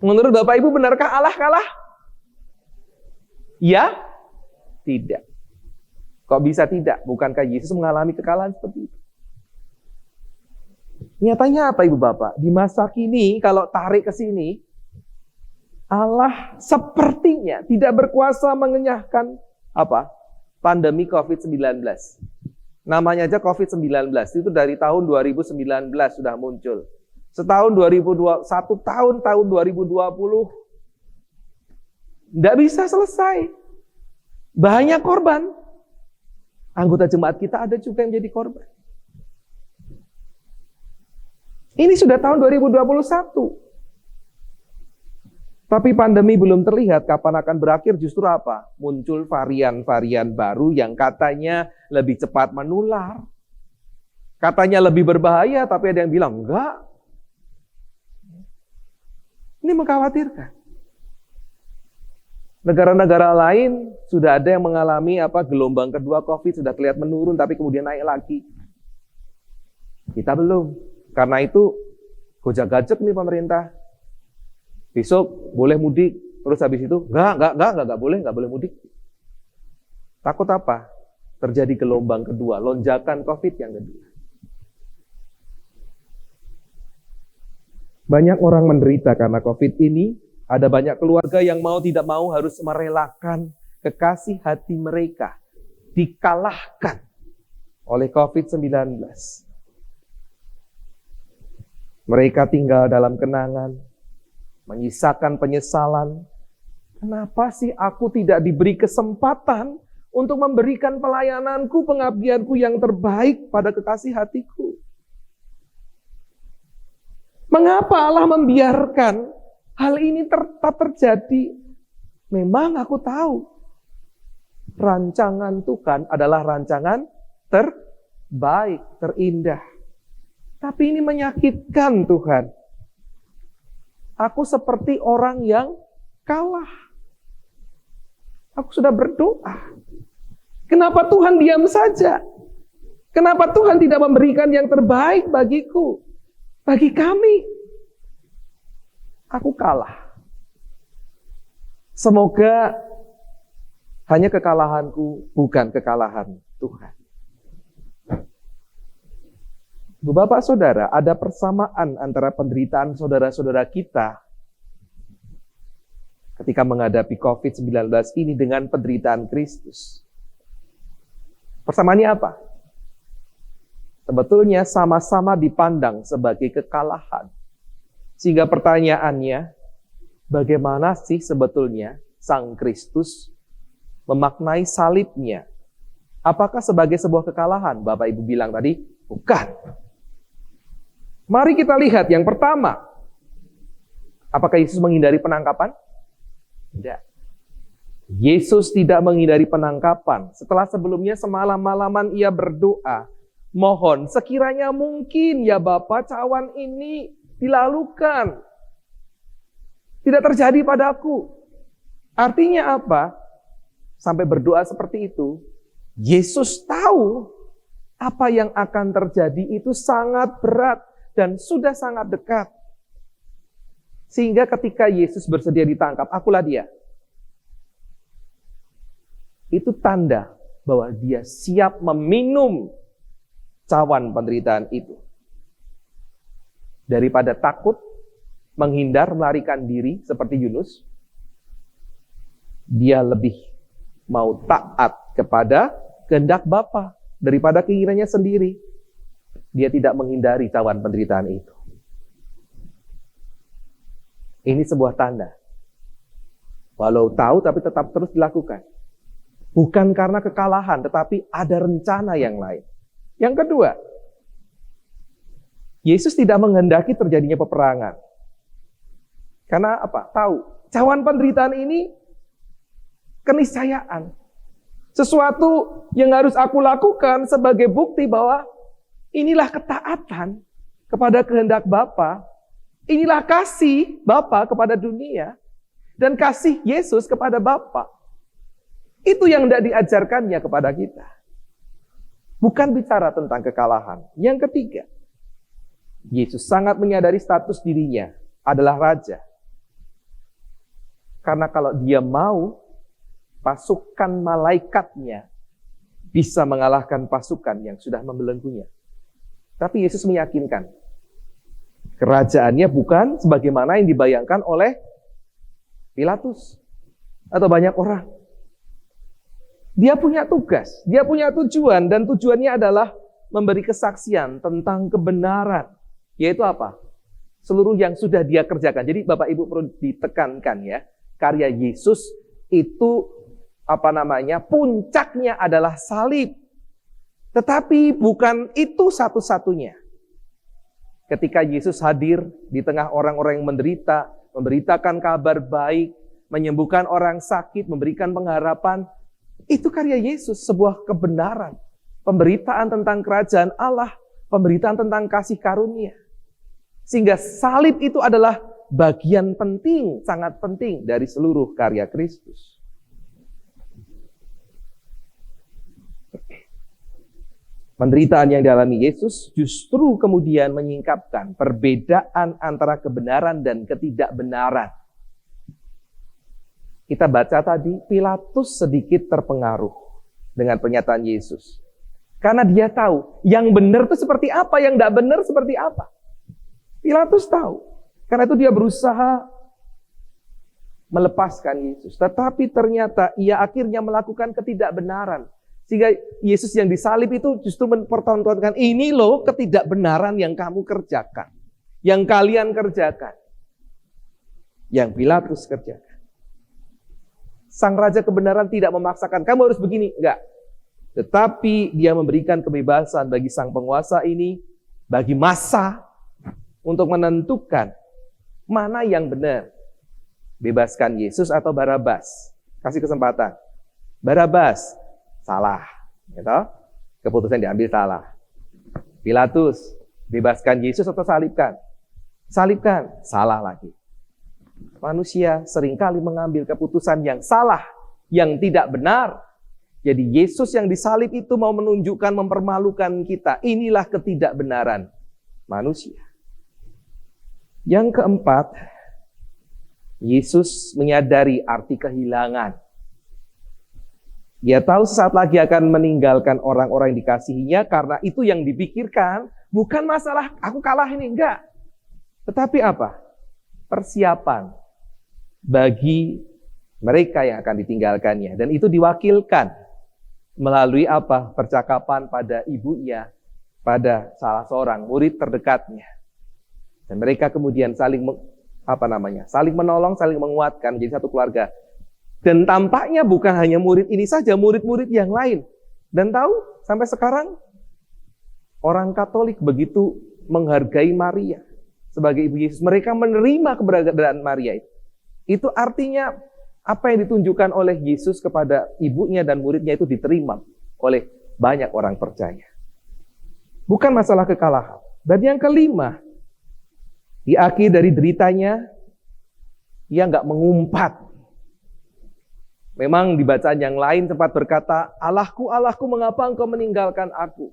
Menurut Bapak Ibu, benarkah Allah kalah? Ya? Tidak. Kok bisa tidak? Bukankah Yesus mengalami kekalahan seperti itu? Nyatanya apa Ibu Bapak? Di masa kini, kalau tarik ke sini, Allah sepertinya tidak berkuasa mengenyahkan apa? Pandemi COVID-19. Namanya aja COVID-19, itu dari tahun 2019 sudah muncul. Setahun 2021, tahun 2020, tidak bisa selesai. Banyak korban. Anggota jemaat kita ada juga yang jadi korban. Ini sudah tahun 2021. Tapi pandemi belum terlihat kapan akan berakhir, justru apa? Muncul varian-varian baru yang katanya lebih cepat menular. Katanya lebih berbahaya, tapi ada yang bilang enggak. Ini mengkhawatirkan. Negara-negara lain sudah ada yang mengalami gelombang kedua COVID, sudah terlihat menurun tapi kemudian naik lagi. Kita belum. Karena itu gojek-gajek nih pemerintah. Besok boleh mudik, terus habis itu enggak boleh mudik. Takut apa? Terjadi gelombang kedua, lonjakan COVID yang kedua. Banyak orang menderita karena COVID ini. Ada banyak keluarga yang mau tidak mau harus merelakan kekasih hati mereka dikalahkan oleh COVID-19. Mereka tinggal dalam kenangan, menyisakan penyesalan. Kenapa sih aku tidak diberi kesempatan untuk memberikan pelayananku, pengabdianku yang terbaik pada kekasih hatiku? Mengapa Allah membiarkan hal ini tetap terjadi? Memang aku tahu rancangan Tuhan adalah rancangan terbaik, terindah. Tapi ini menyakitkan Tuhan. Aku seperti orang yang kalah. Aku sudah berdoa. Kenapa Tuhan diam saja? Kenapa Tuhan tidak memberikan yang terbaik bagiku? Bagi kami. Aku kalah. Semoga hanya kekalahanku, bukan kekalahan Tuhan. Bapak Saudara, ada persamaan antara penderitaan saudara-saudara kita ketika menghadapi COVID-19 ini dengan penderitaan Kristus. Persamaannya apa? Sebetulnya sama-sama dipandang sebagai kekalahan. Sehingga pertanyaannya, bagaimana sih sebetulnya Sang Kristus memaknai salibnya? Apakah sebagai sebuah kekalahan? Bapak Ibu bilang tadi, bukan. Mari kita lihat yang pertama. Apakah Yesus menghindari penangkapan? Tidak. Yesus tidak menghindari penangkapan. Setelah sebelumnya semalam-malaman ia berdoa, mohon sekiranya mungkin ya Bapa, cawan ini dilalukan. Tidak terjadi padaku. Artinya apa? Sampai berdoa seperti itu, Yesus tahu apa yang akan terjadi itu sangat berat dan sudah sangat dekat. Sehingga ketika Yesus bersedia ditangkap, akulah dia. Itu tanda bahwa dia siap meminum cawan penderitaan itu. Daripada takut, menghindar, melarikan diri seperti Yunus, dia lebih mau taat kepada kehendak Bapa daripada keinginannya sendiri. Dia tidak menghindari cawan penderitaan itu. Ini sebuah tanda. Walau tahu tapi tetap terus dilakukan. Bukan karena kekalahan, tetapi ada rencana yang lain. Yang kedua, Yesus tidak menghendaki terjadinya peperangan. Karena apa? Tahu, Cawan penderitaan ini keniscayaan. Sesuatu yang harus aku lakukan sebagai bukti bahwa inilah ketaatan kepada kehendak Bapa. Inilah kasih Bapa kepada dunia. Dan kasih Yesus kepada Bapa. Itu yang tidak diajarkannya kepada kita. Bukan bicara tentang kekalahan. Yang ketiga, Yesus sangat menyadari status dirinya adalah raja. Karena kalau dia mau, pasukan malaikatnya bisa mengalahkan pasukan yang sudah membelenggunya. Tapi Yesus meyakinkan, kerajaannya bukan sebagaimana yang dibayangkan oleh Pilatus atau banyak orang. Dia punya tugas, dia punya tujuan, dan tujuannya adalah memberi kesaksian tentang kebenaran. Yaitu apa? Seluruh yang sudah dia kerjakan. Jadi Bapak Ibu perlu ditekankan ya, karya Yesus itu puncaknya adalah salib. Tetapi bukan itu satu-satunya. Ketika Yesus hadir di tengah orang-orang yang menderita, memberitakan kabar baik, menyembuhkan orang sakit, memberikan pengharapan, itu karya Yesus, sebuah kebenaran. Pemberitaan tentang kerajaan Allah, pemberitaan tentang kasih karunia. Sehingga salib itu adalah bagian penting, sangat penting dari seluruh karya Kristus. Penderitaan yang dialami Yesus justru kemudian menyingkapkan perbedaan antara kebenaran dan ketidakbenaran. Kita baca tadi, Pilatus sedikit terpengaruh dengan pernyataan Yesus. Karena dia tahu, yang benar itu seperti apa, yang tidak benar seperti apa. Pilatus tahu. Karena itu dia berusaha melepaskan Yesus. Tetapi ternyata ia akhirnya melakukan ketidakbenaran. Sehingga Yesus yang disalib itu justru mempertontonkan, ini loh ketidakbenaran yang kamu kerjakan. Yang kalian kerjakan. Yang Pilatus kerjakan. Sang Raja kebenaran tidak memaksakan, kamu harus begini. Enggak. Tetapi dia memberikan kebebasan bagi sang penguasa ini, bagi massa, untuk menentukan mana yang benar. Bebaskan Yesus atau Barabas. Kasih kesempatan. Barabas, salah. Gitu? Keputusan diambil salah. Pilatus, bebaskan Yesus atau salibkan? Salibkan, salah lagi. Manusia seringkali mengambil keputusan yang salah, yang tidak benar. Jadi Yesus yang disalib itu mau menunjukkan, mempermalukan kita. Inilah ketidakbenaran manusia. Yang keempat, Yesus menyadari arti kehilangan. Dia tahu sesaat lagi akan meninggalkan orang-orang yang dikasihinya, karena itu yang dipikirkan bukan masalah aku kalah ini, enggak. Tetapi apa? Persiapan bagi mereka yang akan ditinggalkannya. Dan itu diwakilkan melalui apa? Percakapan pada ibunya, pada salah seorang murid terdekatnya. Dan mereka kemudian saling saling menolong, saling menguatkan menjadi satu keluarga. Dan tampaknya bukan hanya murid ini saja, murid-murid yang lain. Dan tahu, sampai sekarang orang Katolik begitu menghargai Maria sebagai ibu Yesus. Mereka menerima keberadaan Maria itu. Itu artinya apa yang ditunjukkan oleh Yesus kepada ibunya dan muridnya itu diterima oleh banyak orang percaya. Bukan masalah kekalahan. Dan yang kelima, di akhir dari deritanya, ia nggak mengumpat. Memang di bacaan yang lain sempat berkata, Allahku, Allahku, mengapa engkau meninggalkan aku?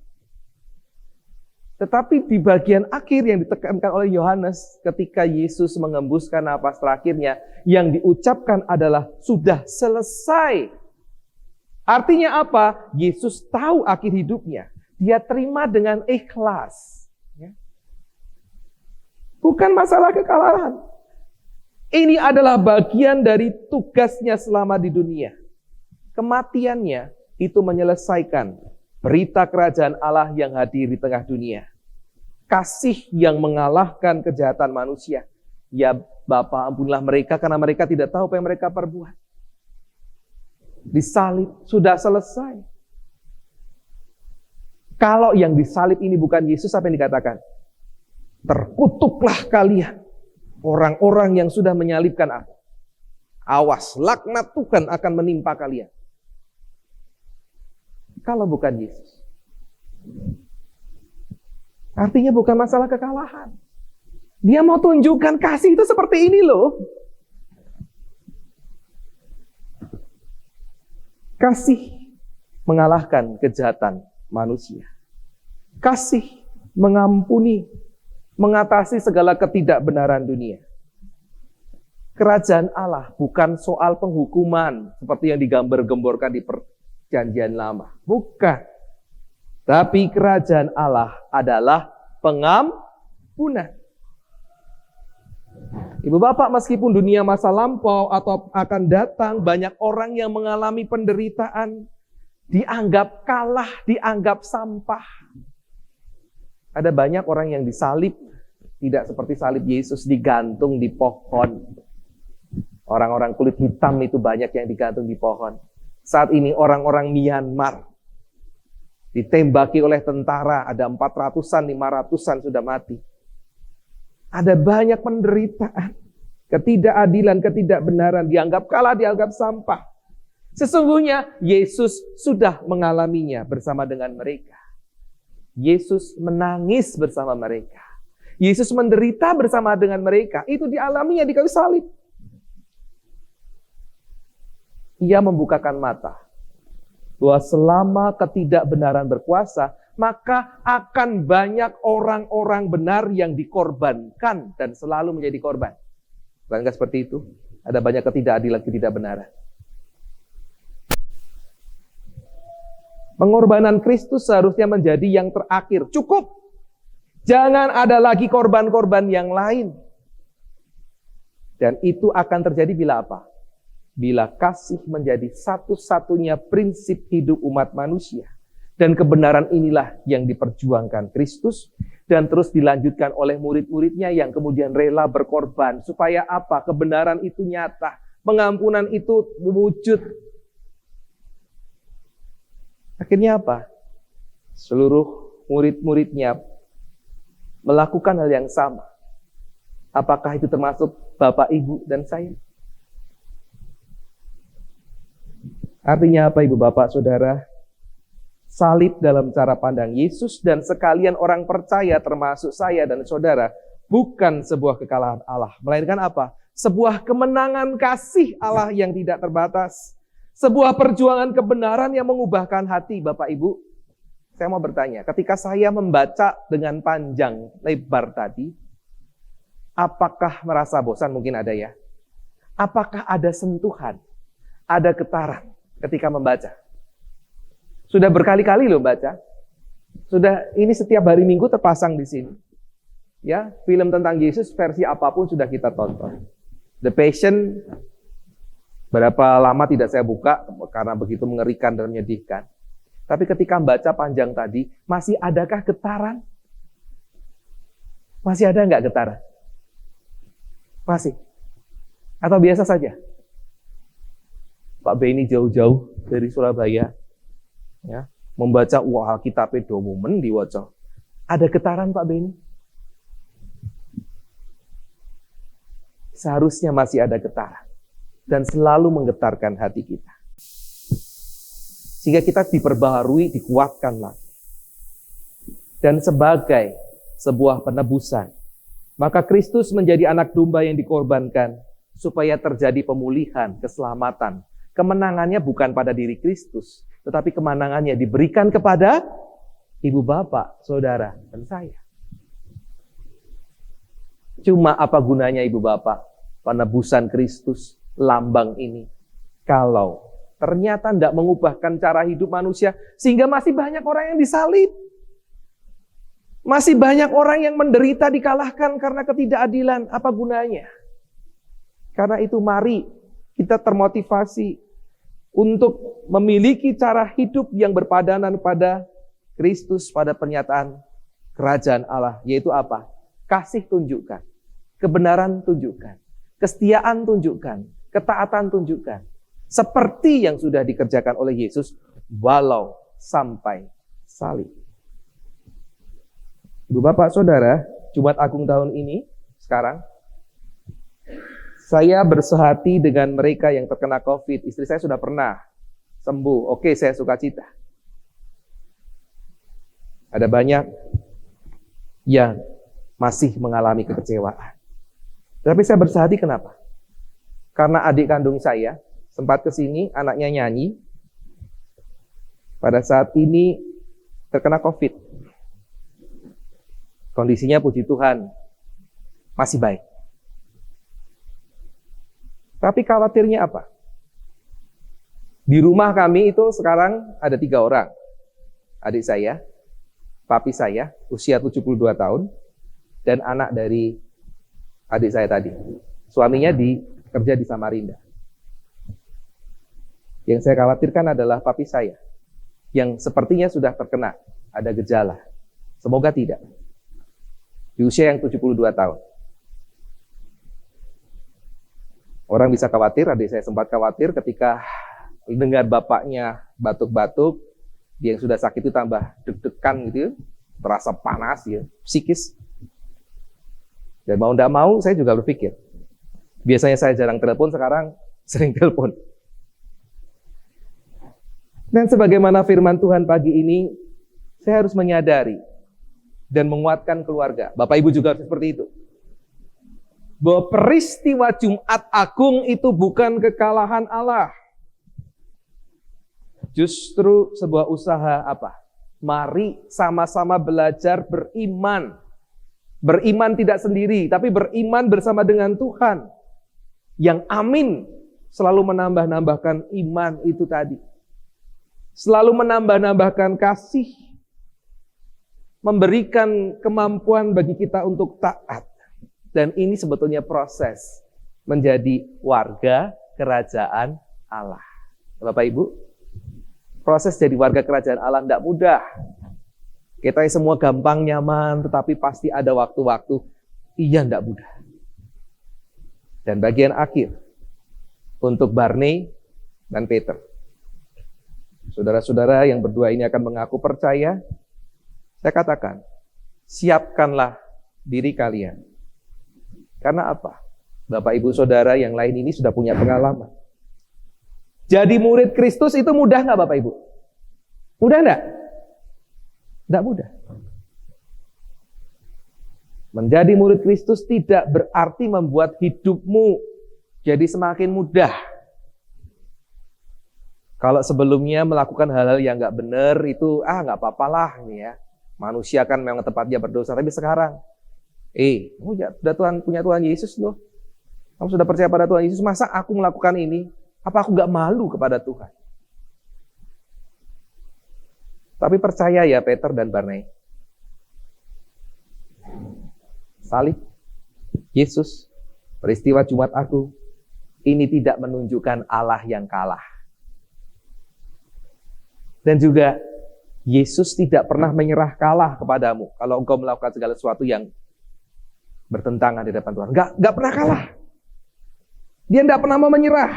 Tetapi di bagian akhir yang ditekankan oleh Yohanes, ketika Yesus mengembuskan napas terakhirnya, yang diucapkan adalah sudah selesai. Artinya apa? Yesus tahu akhir hidupnya. Dia terima dengan ikhlas. Bukan masalah kekalahan. Ini adalah bagian dari tugasnya selama di dunia. Kematiannya itu menyelesaikan berita kerajaan Allah yang hadir di tengah dunia. Kasih yang mengalahkan kejahatan manusia. Ya Bapa, ampunilah mereka karena mereka tidak tahu apa yang mereka perbuat. Disalib, sudah selesai. Kalau yang disalib ini bukan Yesus, apa yang dikatakan? Terkutuklah kalian, orang-orang yang sudah menyalibkan aku. Awas, laknat Tuhan akan menimpa kalian. Kalau bukan Yesus. Artinya bukan masalah kekalahan. Dia mau tunjukkan kasih itu seperti ini loh. Kasih mengalahkan kejahatan manusia. Kasih mengampuni, mengatasi segala ketidakbenaran dunia. Kerajaan Allah bukan soal penghukuman seperti yang digambar-gemborkan di Perjanjian Lama. Bukan. Tapi kerajaan Allah adalah pengampunan. Ibu bapak, meskipun dunia masa lampau atau akan datang, banyak orang yang mengalami penderitaan, dianggap kalah, dianggap sampah. Ada banyak orang yang disalib, tidak seperti salib Yesus, digantung di pohon. Orang-orang kulit hitam itu banyak yang digantung di pohon. Saat ini orang-orang Myanmar ditembaki oleh tentara, ada 400-an, 500-an sudah mati. Ada banyak penderitaan, ketidakadilan, ketidakbenaran, dianggap kalah, dianggap sampah. Sesungguhnya Yesus sudah mengalaminya bersama dengan mereka. Yesus menangis bersama mereka. Yesus menderita bersama dengan mereka. Itu dialaminya di kayu salib. Ia membukakan mata bahwa selama ketidakbenaran berkuasa, maka akan banyak orang-orang benar yang dikorbankan dan selalu menjadi korban. Bukankah seperti itu? Ada banyak ketidakadilan, ketidakbenaran. Pengorbanan Kristus seharusnya menjadi yang terakhir. Cukup. Jangan ada lagi korban-korban yang lain. Dan itu akan terjadi bila apa? Bila kasih menjadi satu-satunya prinsip hidup umat manusia. Dan kebenaran inilah yang diperjuangkan Kristus. Dan terus dilanjutkan oleh murid-muridnya yang kemudian rela berkorban. Supaya apa? Kebenaran itu nyata. Pengampunan itu wujud. Akhirnya apa? Seluruh murid-muridnya melakukan hal yang sama. Apakah itu termasuk Bapak, Ibu, dan saya? Artinya apa, Ibu, Bapak, Saudara? Salib dalam cara pandang Yesus dan sekalian orang percaya termasuk saya dan saudara bukan sebuah kekalahan Allah. Melainkan apa? Sebuah kemenangan kasih Allah yang tidak terbatas. Sebuah perjuangan kebenaran yang mengubahkan hati. Bapak, Ibu, saya mau bertanya, ketika saya membaca dengan panjang lebar tadi, apakah merasa bosan? Mungkin ada ya. Apakah ada sentuhan, ada getaran ketika membaca? Sudah berkali-kali loh baca. Sudah, ini setiap hari Minggu terpasang di sini. Ya, film tentang Yesus versi apapun sudah kita tonton. The Passion, berapa lama tidak saya buka karena begitu mengerikan dan menyedihkan. Tapi ketika membaca panjang tadi, masih adakah getaran? Masih ada nggak getaran? Masih? Atau biasa saja? Pak Beni jauh-jauh dari Surabaya, ya, membaca Alkitab do momen diwaca. Ada getaran Pak Beni? Seharusnya masih ada getaran. Dan selalu menggetarkan hati kita. Sehingga kita diperbaharui, dikuatkan lagi. Dan sebagai sebuah penebusan, maka Kristus menjadi anak domba yang dikorbankan supaya terjadi pemulihan, keselamatan. Kemenangannya bukan pada diri Kristus, tetapi kemenangannya diberikan kepada ibu bapak, saudara, dan saya. Cuma apa gunanya ibu bapak, penebusan Kristus, lambang ini, kalau ternyata tidak mengubahkan cara hidup manusia, sehingga masih banyak orang yang disalib. Masih banyak orang yang menderita dikalahkan karena ketidakadilan. Apa gunanya? Karena itu mari kita termotivasi untuk memiliki cara hidup yang berpadanan pada Kristus, pada pernyataan kerajaan Allah. Yaitu apa? Kasih tunjukkan, kebenaran tunjukkan, kesetiaan tunjukkan, ketaatan tunjukkan. Seperti yang sudah dikerjakan oleh Yesus, walau sampai salib. Ibu bapak saudara, Jumat Agung tahun ini, sekarang, Saya bersehati dengan mereka yang terkena COVID. Istri saya sudah pernah sembuh. Oke, saya sukacita. Ada banyak yang masih mengalami kekecewaan. Tapi saya bersehati kenapa? Karena adik kandung saya sempat ke sini, anaknya nyanyi. Pada saat ini terkena COVID. Kondisinya puji Tuhan masih baik. Tapi khawatirnya apa? Di rumah kami itu sekarang ada 3 orang. Adik saya, papi saya, usia 72 tahun, dan anak dari adik saya tadi. Suaminya kerja di Samarinda. Yang saya khawatirkan adalah papi saya, yang sepertinya sudah terkena, ada gejala. Semoga tidak. Di usia yang 72 tahun. Orang bisa khawatir, adik saya sempat khawatir ketika dengar bapaknya batuk-batuk, dia yang sudah sakit itu tambah deg-degan gitu ya, terasa panas ya, psikis. Dan mau tidak mau saya juga berpikir, biasanya saya jarang telepon, sekarang sering telepon. Dan sebagaimana firman Tuhan pagi ini, saya harus menyadari dan menguatkan keluarga. Bapak Ibu juga harus seperti itu. Bahwa peristiwa Jumat Agung itu bukan kekalahan Allah. Justru sebuah usaha apa? Mari sama-sama belajar beriman. Beriman tidak sendiri, tapi beriman bersama dengan Tuhan. Yang amin selalu menambah-nambahkan iman itu tadi. Selalu menambah-nambahkan kasih. Memberikan kemampuan bagi kita untuk taat. Dan ini sebetulnya proses menjadi warga kerajaan Allah. Bapak Ibu, proses jadi warga kerajaan Allah tidak mudah. Kita semua gampang, nyaman, tetapi pasti ada waktu-waktu tidak mudah. Dan bagian akhir untuk Barney dan Peter. Saudara-saudara yang berdua ini akan mengaku percaya, saya katakan, siapkanlah diri kalian. Karena apa? Bapak Ibu Saudara yang lain ini sudah punya pengalaman. Jadi murid Kristus itu mudah nggak Bapak Ibu? Mudah nggak? Nggak mudah. Menjadi murid Kristus tidak berarti membuat hidupmu jadi semakin mudah. Kalau sebelumnya melakukan hal-hal yang nggak benar itu nggak apa-apalah nih ya. Manusia kan memang tempatnya berdosa. Tapi sekarang, kamu sudah punya Tuhan Yesus loh. Kamu sudah percaya pada Tuhan Yesus. Masa aku melakukan ini? Apa aku nggak malu kepada Tuhan? Tapi percaya ya Peter dan Barney. Salib, Yesus, peristiwa Jumat Agung, ini tidak menunjukkan Allah yang kalah. Dan juga Yesus tidak pernah menyerah kalah kepadamu kalau engkau melakukan segala sesuatu yang bertentangan di depan Tuhan. Enggak pernah kalah. Dia tidak pernah mau menyerah.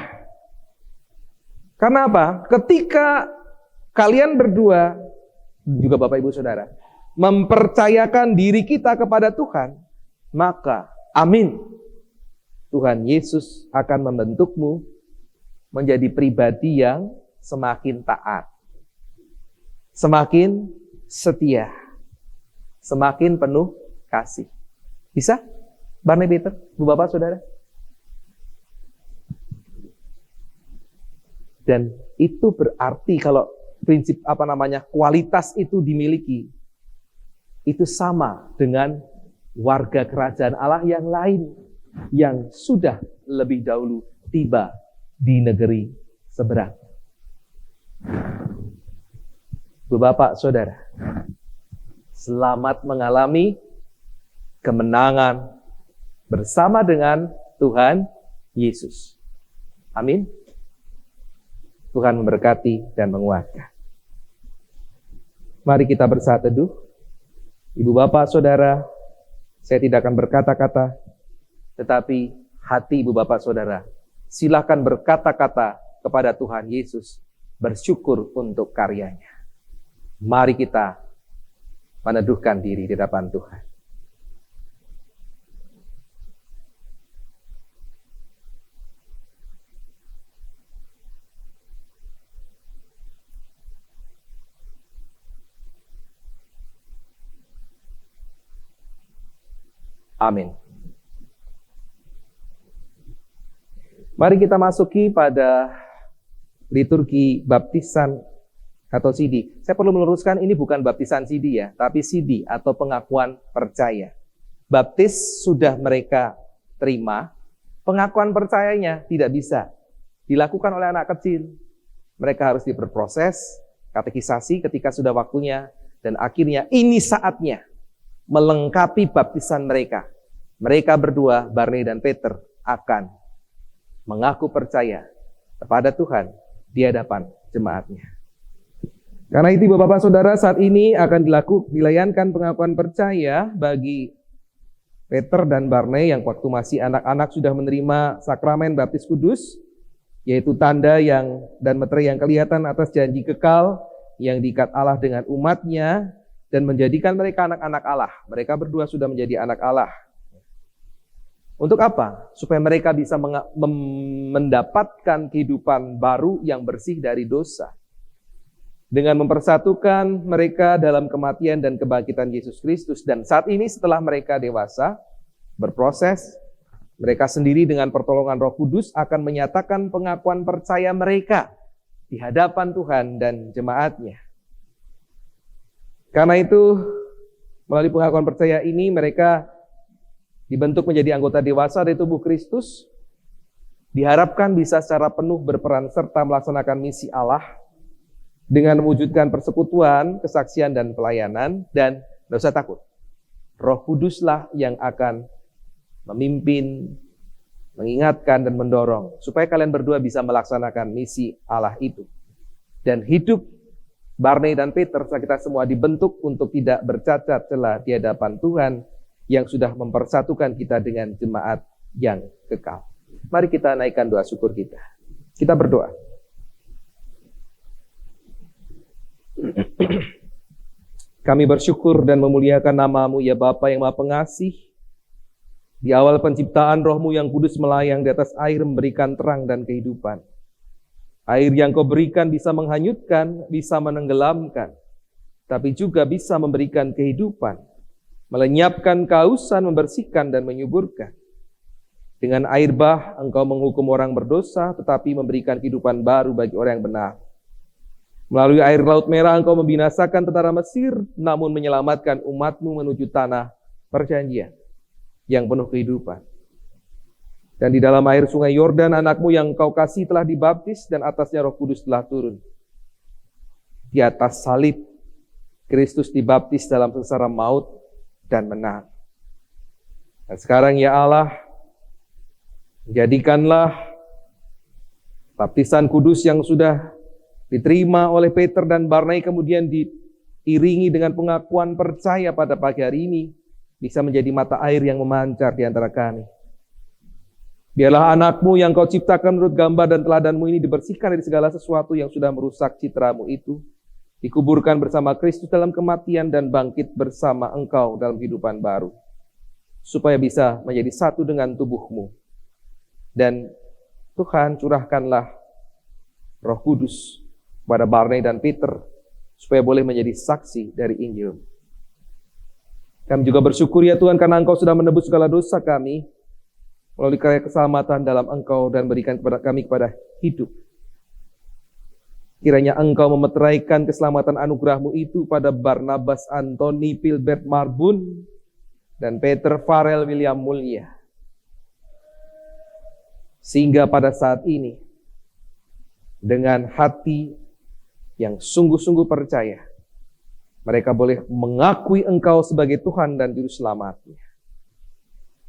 Karena apa? Ketika kalian berdua, juga Bapak Ibu Saudara, mempercayakan diri kita kepada Tuhan, maka amin, Tuhan Yesus akan membentukmu menjadi pribadi yang semakin taat, semakin setia, semakin penuh kasih. Bisa? Barney, Peter, Bu Bapak Saudara? Dan itu berarti kalau prinsip kualitas itu dimiliki, itu sama dengan warga kerajaan Allah yang lain yang sudah lebih dahulu tiba di negeri seberang. Bu Bapak Saudara, selamat mengalami kemenangan bersama dengan Tuhan Yesus. Amin. Tuhan memberkati dan menguatkan. Mari kita bersaat teduh. Ibu Bapak Saudara, saya tidak akan berkata-kata, tetapi hati Ibu Bapak Saudara, silakan berkata-kata kepada Tuhan Yesus, bersyukur untuk karyanya. Mari kita meneduhkan diri di hadapan Tuhan. Amin. Mari kita masuki pada liturgi baptisan atau CD. Saya perlu meluruskan, ini bukan baptisan CD ya, tapi CD atau pengakuan percaya. Baptis sudah mereka terima, pengakuan percayanya tidak bisa dilakukan oleh anak kecil. Mereka harus diberproses, katekisasi ketika sudah waktunya, dan akhirnya ini saatnya melengkapi baptisan mereka. Mereka berdua, Barney dan Peter, akan mengaku percaya kepada Tuhan di hadapan jemaatnya. Karena itu Bapak-Bapak Saudara, saat ini akan dilayankan pengakuan percaya bagi Peter dan Barney yang waktu masih anak-anak sudah menerima sakramen baptis kudus, yaitu tanda dan meterai yang kelihatan atas janji kekal yang diikat Allah dengan umatnya dan menjadikan mereka anak-anak Allah. Mereka berdua sudah menjadi anak Allah. Untuk apa? Supaya mereka bisa mendapatkan kehidupan baru yang bersih dari dosa. Dengan mempersatukan mereka dalam kematian dan kebangkitan Yesus Kristus. Dan saat ini setelah mereka dewasa, berproses, mereka sendiri dengan pertolongan Roh Kudus akan menyatakan pengakuan percaya mereka di hadapan Tuhan dan jemaatnya. Karena itu, melalui pengakuan percaya ini mereka dibentuk menjadi anggota dewasa dari tubuh Kristus, diharapkan bisa secara penuh berperan serta melaksanakan misi Allah dengan mewujudkan persekutuan, kesaksian, dan pelayanan. Dan tidak usah takut, Roh Kuduslah yang akan memimpin, mengingatkan, dan mendorong supaya kalian berdua bisa melaksanakan misi Allah itu. Dan hidup Barney dan Peter, kita semua dibentuk untuk tidak bercacat celah di hadapan Tuhan yang sudah mempersatukan kita dengan jemaat yang kekal. Mari kita naikkan doa syukur kita. Kita berdoa. Kami bersyukur dan memuliakan nama-Mu ya Bapa yang Maha Pengasih. Di awal penciptaan Roh-Mu yang kudus melayang di atas air memberikan terang dan kehidupan. Air yang Kau berikan bisa menghanyutkan, bisa menenggelamkan, tapi juga bisa memberikan kehidupan, melenyapkan kehausan, membersihkan dan menyuburkan. Dengan air bah Engkau menghukum orang berdosa, tetapi memberikan kehidupan baru bagi orang yang benar. Melalui air Laut Merah Engkau membinasakan tentara Mesir, namun menyelamatkan umat-Mu menuju tanah perjanjian yang penuh kehidupan. Dan di dalam air sungai Yordan, anak-Mu yang Engkau kasih telah dibaptis dan atasnya Roh Kudus telah turun. Di atas salib, Kristus dibaptis dalam sengsara maut dan menang. Dan sekarang ya Allah, jadikanlah baptisan kudus yang sudah diterima oleh Peter dan Barney kemudian diiringi dengan pengakuan percaya pada pagi hari ini bisa menjadi mata air yang memancar di antara kami. Biarlah anak-Mu yang Kau ciptakan menurut gambar dan teladan-Mu ini dibersihkan dari segala sesuatu yang sudah merusak citra-Mu itu, dikuburkan bersama Kristus dalam kematian dan bangkit bersama Engkau dalam kehidupan baru, supaya bisa menjadi satu dengan tubuh-Mu. Dan Tuhan, curahkanlah Roh Kudus pada Barney dan Peter, supaya boleh menjadi saksi dari Injil. Kami juga bersyukur ya Tuhan, karena Engkau sudah menebus segala dosa kami, melalui karya keselamatan dalam Engkau dan berikan kepada kami hidup. Kiranya Engkau memeteraikan keselamatan anugerah-Mu itu pada Barnabas Anthony Pilbert Marbun dan Peter Farrell William Mulya. Sehingga pada saat ini, dengan hati yang sungguh-sungguh percaya, mereka boleh mengakui Engkau sebagai Tuhan dan Juru Selamatnya.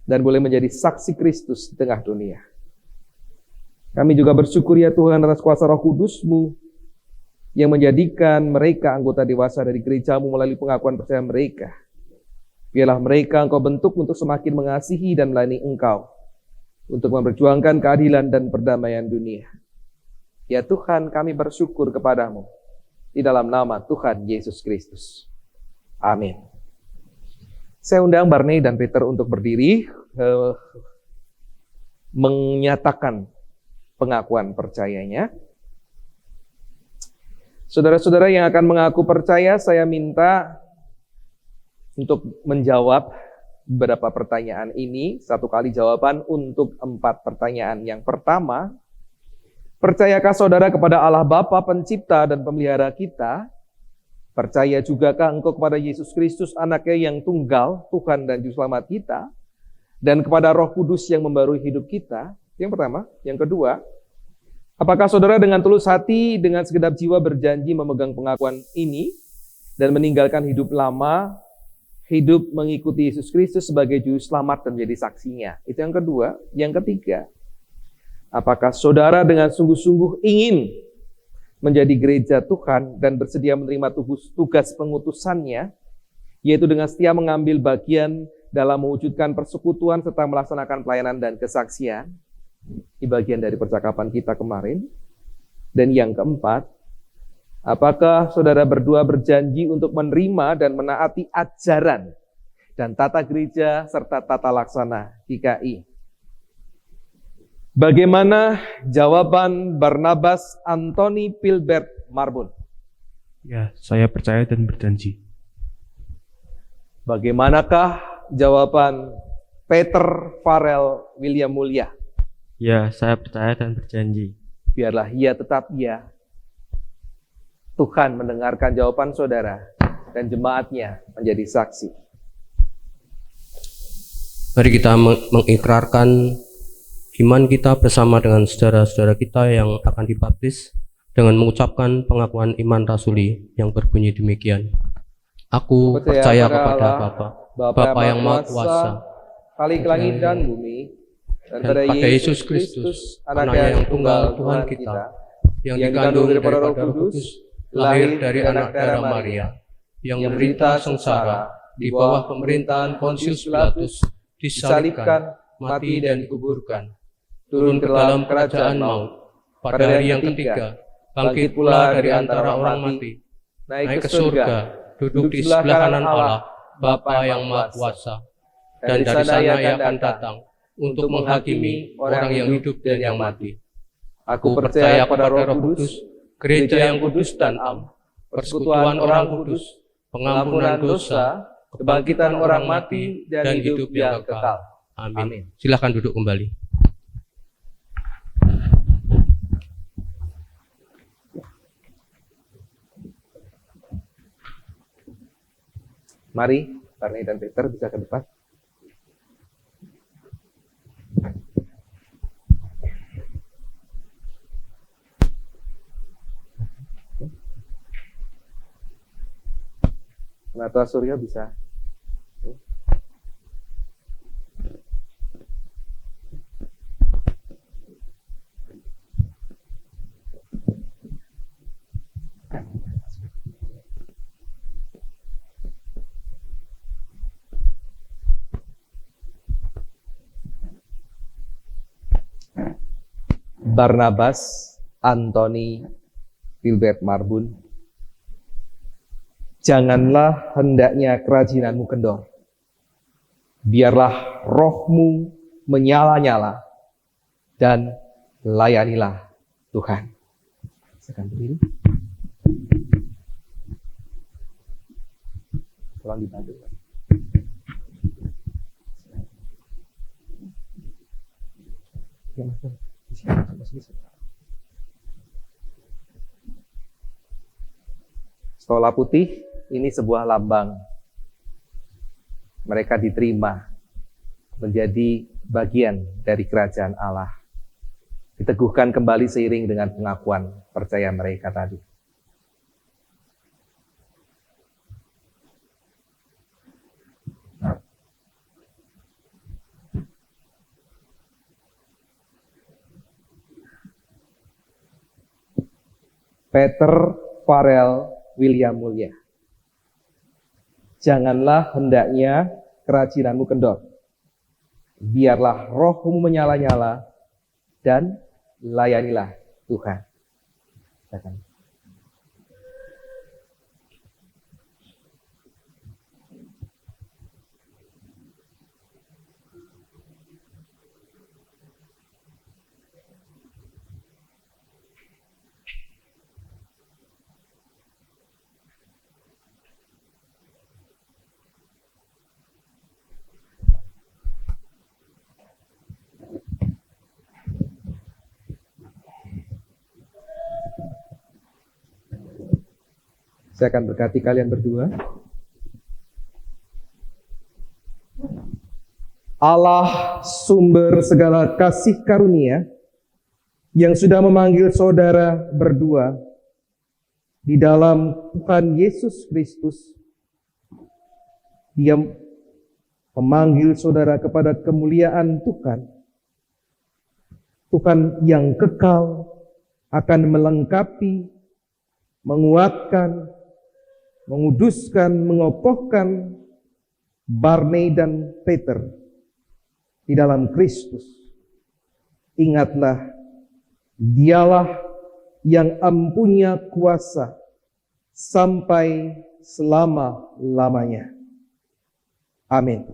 Dan boleh menjadi saksi Kristus di tengah dunia. Kami juga bersyukur ya Tuhan atas kuasa Roh Kudus-Mu yang menjadikan mereka anggota dewasa dari gereja-Mu melalui pengakuan percaya mereka. Biarlah mereka Engkau bentuk untuk semakin mengasihi dan melayani Engkau, untuk memperjuangkan keadilan dan perdamaian dunia. Ya Tuhan, kami bersyukur kepada-Mu di dalam nama Tuhan Yesus Kristus. Amin. Saya undang Barney dan Peter untuk berdiri, menyatakan pengakuan percayanya. Saudara-saudara yang akan mengaku percaya, saya minta untuk menjawab beberapa pertanyaan ini, satu kali jawaban untuk 4 pertanyaan. Yang pertama, percayakah saudara kepada Allah Bapa pencipta dan pemelihara kita? Percaya jugakah engkau kepada Yesus Kristus, anaknya yang tunggal, Tuhan dan Juru Selamat kita, dan kepada Roh Kudus yang membarui hidup kita? Yang pertama. Yang kedua, apakah saudara dengan tulus hati, dengan segenap jiwa berjanji memegang pengakuan ini, dan meninggalkan hidup lama, hidup mengikuti Yesus Kristus sebagai Juru Selamat dan menjadi saksinya? Itu yang kedua. Yang ketiga, apakah saudara dengan sungguh-sungguh ingin menjadi gereja Tuhan dan bersedia menerima tugas pengutusannya, yaitu dengan setia mengambil bagian dalam mewujudkan persekutuan serta melaksanakan pelayanan dan kesaksian? Ini bagian dari percakapan kita kemarin. Dan yang keempat, apakah saudara berdua berjanji untuk menerima dan menaati ajaran dan tata gereja serta tata laksana GKI? Bagaimana jawaban Barnabas Anthony Pilbert Marbun? Ya, saya percaya dan berjanji. Bagaimanakah jawaban Peter Farrell William Mulya? Ya, saya percaya dan berjanji. Biarlah ia tetap ia. Tuhan mendengarkan jawaban saudara dan jemaatnya menjadi saksi. Mari kita mengikrarkan iman kita bersama dengan saudara-saudara kita yang akan dibaptis dengan mengucapkan pengakuan iman rasuli yang berbunyi demikian. Aku percaya kepada Bapa yang Maha Kuasa, Khalik langit dan bumi, dan pada Yesus Kristus, Anaknya yang tunggal Tuhan kita, yang dikandung daripada Roh Kudus, lahir dari anak darah Maria, yang menderita sengsara di bawah pemerintahan Pontius Pilatus, disalibkan, mati dan dikuburkan, turun ke dalam kerajaan maut, pada hari yang ketiga, bangkit pula dari antara orang mati, naik ke surga, duduk di sebelah kanan Allah, Bapa yang Maha Kuasa, dan dari sana ia akan datang untuk menghakimi orang yang hidup dan yang mati. Aku percaya pada Roh Kudus, gereja yang kudus dan am, persekutuan orang kudus, pengampunan dosa, kebangkitan orang mati, dan hidup yang kekal. Amin. Silakan duduk kembali. Mari, Barney dan Peter bisa ke depan. Nata Surya bisa. Barnabas Anthony Pilbert Marbun, janganlah hendaknya kerajinanmu kendor. Biarlah rohmu menyala-nyala dan layanilah Tuhan. Silakan berdiri. Tolong dibantu. Ya, Mas. Stola putih ini sebuah lambang. Mereka diterima menjadi bagian dari kerajaan Allah. Diteguhkan kembali seiring dengan pengakuan percaya mereka tadi. Peter Farrell William Mulya, janganlah hendaknya kerajinanmu kendor. Biarlah rohmu menyala-nyala dan layanilah Tuhan. Silakan. Saya akan berkati kalian berdua. Allah sumber segala kasih karunia yang sudah memanggil saudara berdua di dalam Tuhan Yesus Kristus. Dia memanggil saudara kepada kemuliaan Tuhan. Tuhan yang kekal akan melengkapi, menguatkan, menguduskan, mengokohkan Barney dan Peter di dalam Kristus. Ingatlah, Dialah yang empunya kuasa sampai selama-lamanya. Amin.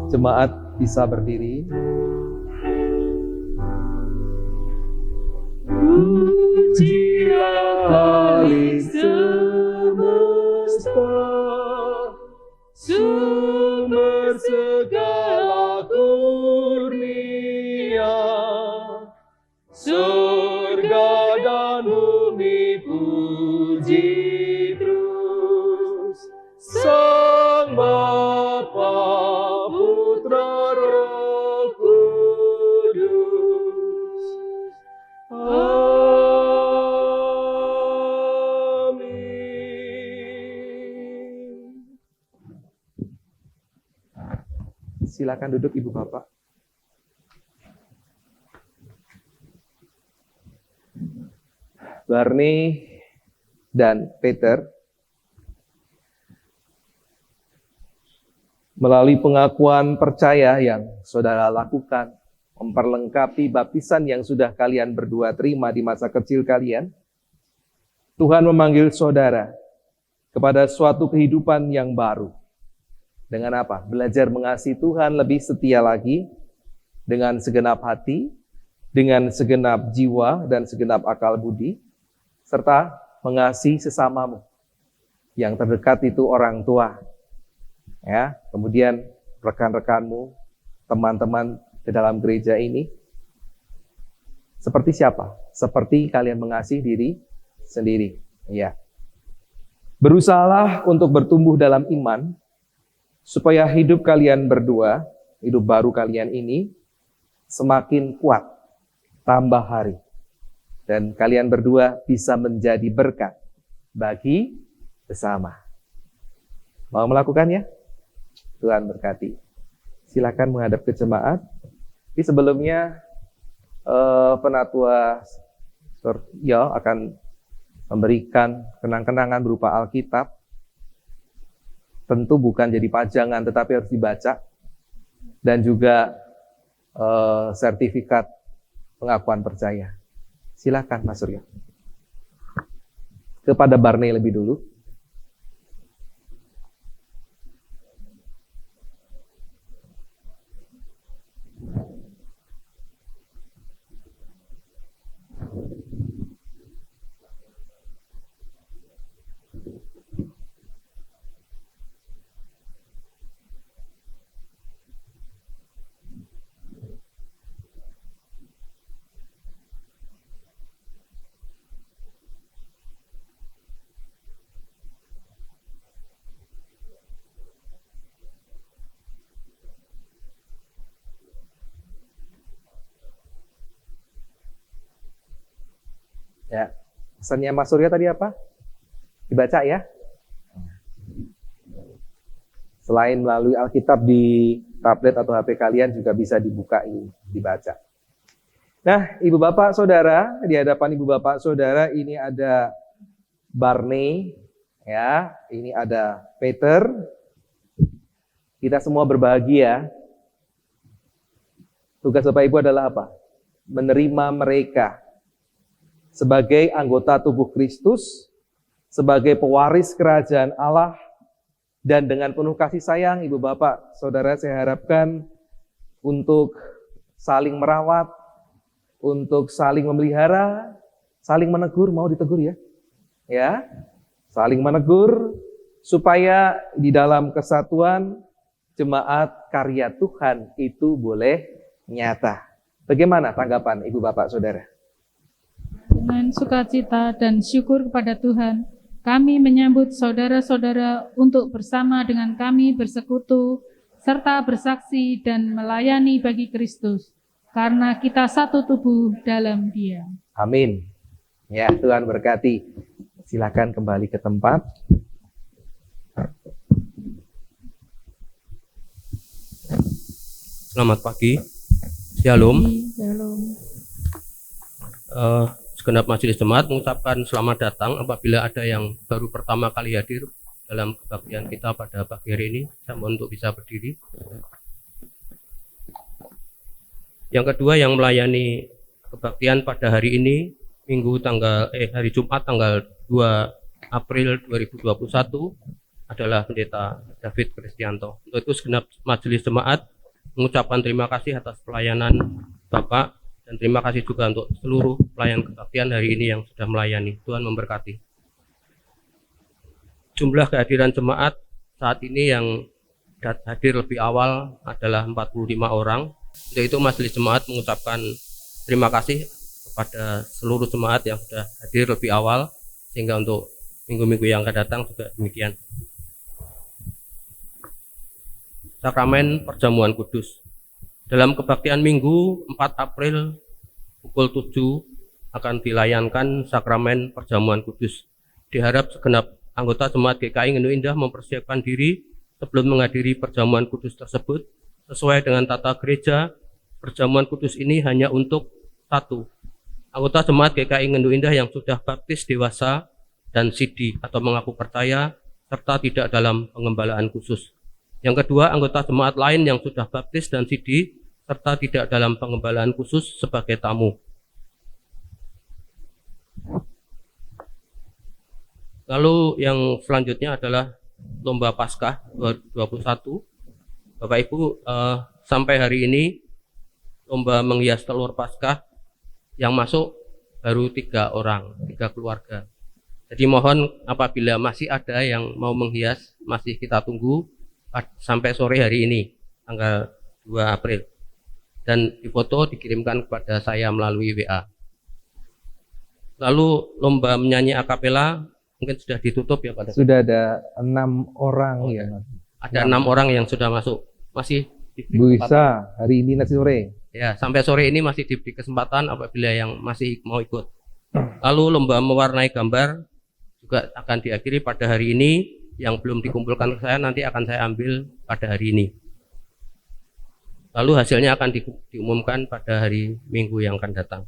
Jemaat bisa berdiri. Pujilah hari semesta, sumber segala kurnia, surga dan bumi puji terus Sang Bapa, Putra, Roh Kudus. Amin. Silakan duduk Ibu Bapak. Barney dan Peter melalui pengakuan percaya yang saudara lakukan, memperlengkapi baptisan yang sudah kalian berdua terima di masa kecil kalian, Tuhan memanggil saudara kepada suatu kehidupan yang baru. Dengan apa? Belajar mengasihi Tuhan lebih setia lagi, dengan segenap hati, dengan segenap jiwa dan segenap akal budi, serta mengasihi sesamamu. Yang terdekat itu orang tua. Ya, kemudian rekan-rekanmu, teman-teman di dalam gereja ini. Seperti siapa? Seperti kalian mengasihi diri sendiri. Ya. Berusahalah untuk bertumbuh dalam iman, supaya hidup kalian berdua, hidup baru kalian ini, semakin kuat, tambah hari. Dan kalian berdua bisa menjadi berkat bagi bersama. Mau melakukannya? Tuhan berkati. Silakan menghadap ke jemaat. Di sebelumnya, penatua Suryo akan memberikan kenang-kenangan berupa Alkitab. Tentu bukan jadi pajangan, tetapi harus dibaca. Dan juga sertifikat pengakuan percaya. Silakan Mas Suryo. Kepada Barney lebih dulu. Ya, pesannya Mas Surya tadi apa? Dibaca ya. Selain melalui Alkitab di tablet atau HP kalian juga bisa dibuka ini, dibaca. Nah, Ibu Bapak Saudara, di hadapan Ibu Bapak Saudara ini ada Barney, ya, ini ada Peter. Kita semua berbahagia. Tugas Bapak Ibu adalah apa? Menerima mereka sebagai anggota tubuh Kristus, sebagai pewaris kerajaan Allah, dan dengan penuh kasih sayang, Ibu Bapak, Saudara, saya harapkan untuk saling merawat, untuk saling memelihara, saling menegur, mau ditegur ya? Ya, saling menegur, supaya di dalam kesatuan jemaat karya Tuhan itu boleh nyata. Bagaimana tanggapan Ibu Bapak Saudara? Dengan sukacita dan syukur kepada Tuhan, kami menyambut saudara-saudara untuk bersama dengan kami bersekutu, serta bersaksi dan melayani bagi Kristus, karena kita satu tubuh dalam Dia. Amin. Ya, Tuhan berkati. Silakan kembali ke tempat. Selamat pagi, Shalom. Shalom. Segenap majelis jemaat mengucapkan selamat datang apabila ada yang baru pertama kali hadir dalam kebaktian kita pada pagi hari ini. Saya mohon untuk bisa berdiri. Yang kedua, yang melayani kebaktian pada hari ini, hari Jumat tanggal 2 April 2021 adalah Pendeta David Kristianto. Untuk itu segenap majelis jemaat mengucapkan terima kasih atas pelayanan Bapak, dan terima kasih juga untuk seluruh pelayan kebaktian hari ini yang sudah melayani. Tuhan memberkati. Jumlah kehadiran jemaat saat ini yang hadir lebih awal adalah 45 orang. Untuk itu majelis jemaat mengucapkan terima kasih kepada seluruh jemaat yang sudah hadir lebih awal, sehingga untuk minggu-minggu yang akan datang juga demikian. Sakramen Perjamuan Kudus. Dalam kebaktian Minggu 4 April pukul 7 akan dilayankan Sakramen Perjamuan Kudus. Diharap segenap anggota jemaat GKI Ngendu Indah mempersiapkan diri sebelum menghadiri perjamuan kudus tersebut. Sesuai dengan tata gereja, perjamuan kudus ini hanya untuk 1. Anggota jemaat GKI Ngendu Indah yang sudah baptis dewasa dan sidi atau mengaku percaya serta tidak dalam pengembalaan khusus. Yang kedua, anggota jemaat lain yang sudah baptis dan sidi serta tidak dalam pengembalaan khusus sebagai tamu. Lalu yang selanjutnya adalah Lomba Paskah 2021. Bapak Ibu, sampai hari ini lomba menghias telur Paskah yang masuk baru 3 orang, 3 keluarga. Jadi mohon apabila masih ada yang mau menghias, masih kita tunggu sampai sore hari ini, tanggal 2 April. Dan difoto dikirimkan kepada saya melalui WA. Lalu lomba menyanyi akapela mungkin sudah ditutup ya Pak. Sudah ada 6 orang ya. Ada 6 orang yang sudah masuk. Masih Bu Isa, hari ini nanti sore. Ya, sampai sore ini masih diberi kesempatan apabila yang masih mau ikut. Lalu lomba mewarnai gambar juga akan diakhiri pada hari ini. Yang belum dikumpulkan ke saya nanti akan saya ambil pada hari ini. Lalu hasilnya akan diumumkan pada hari Minggu yang akan datang.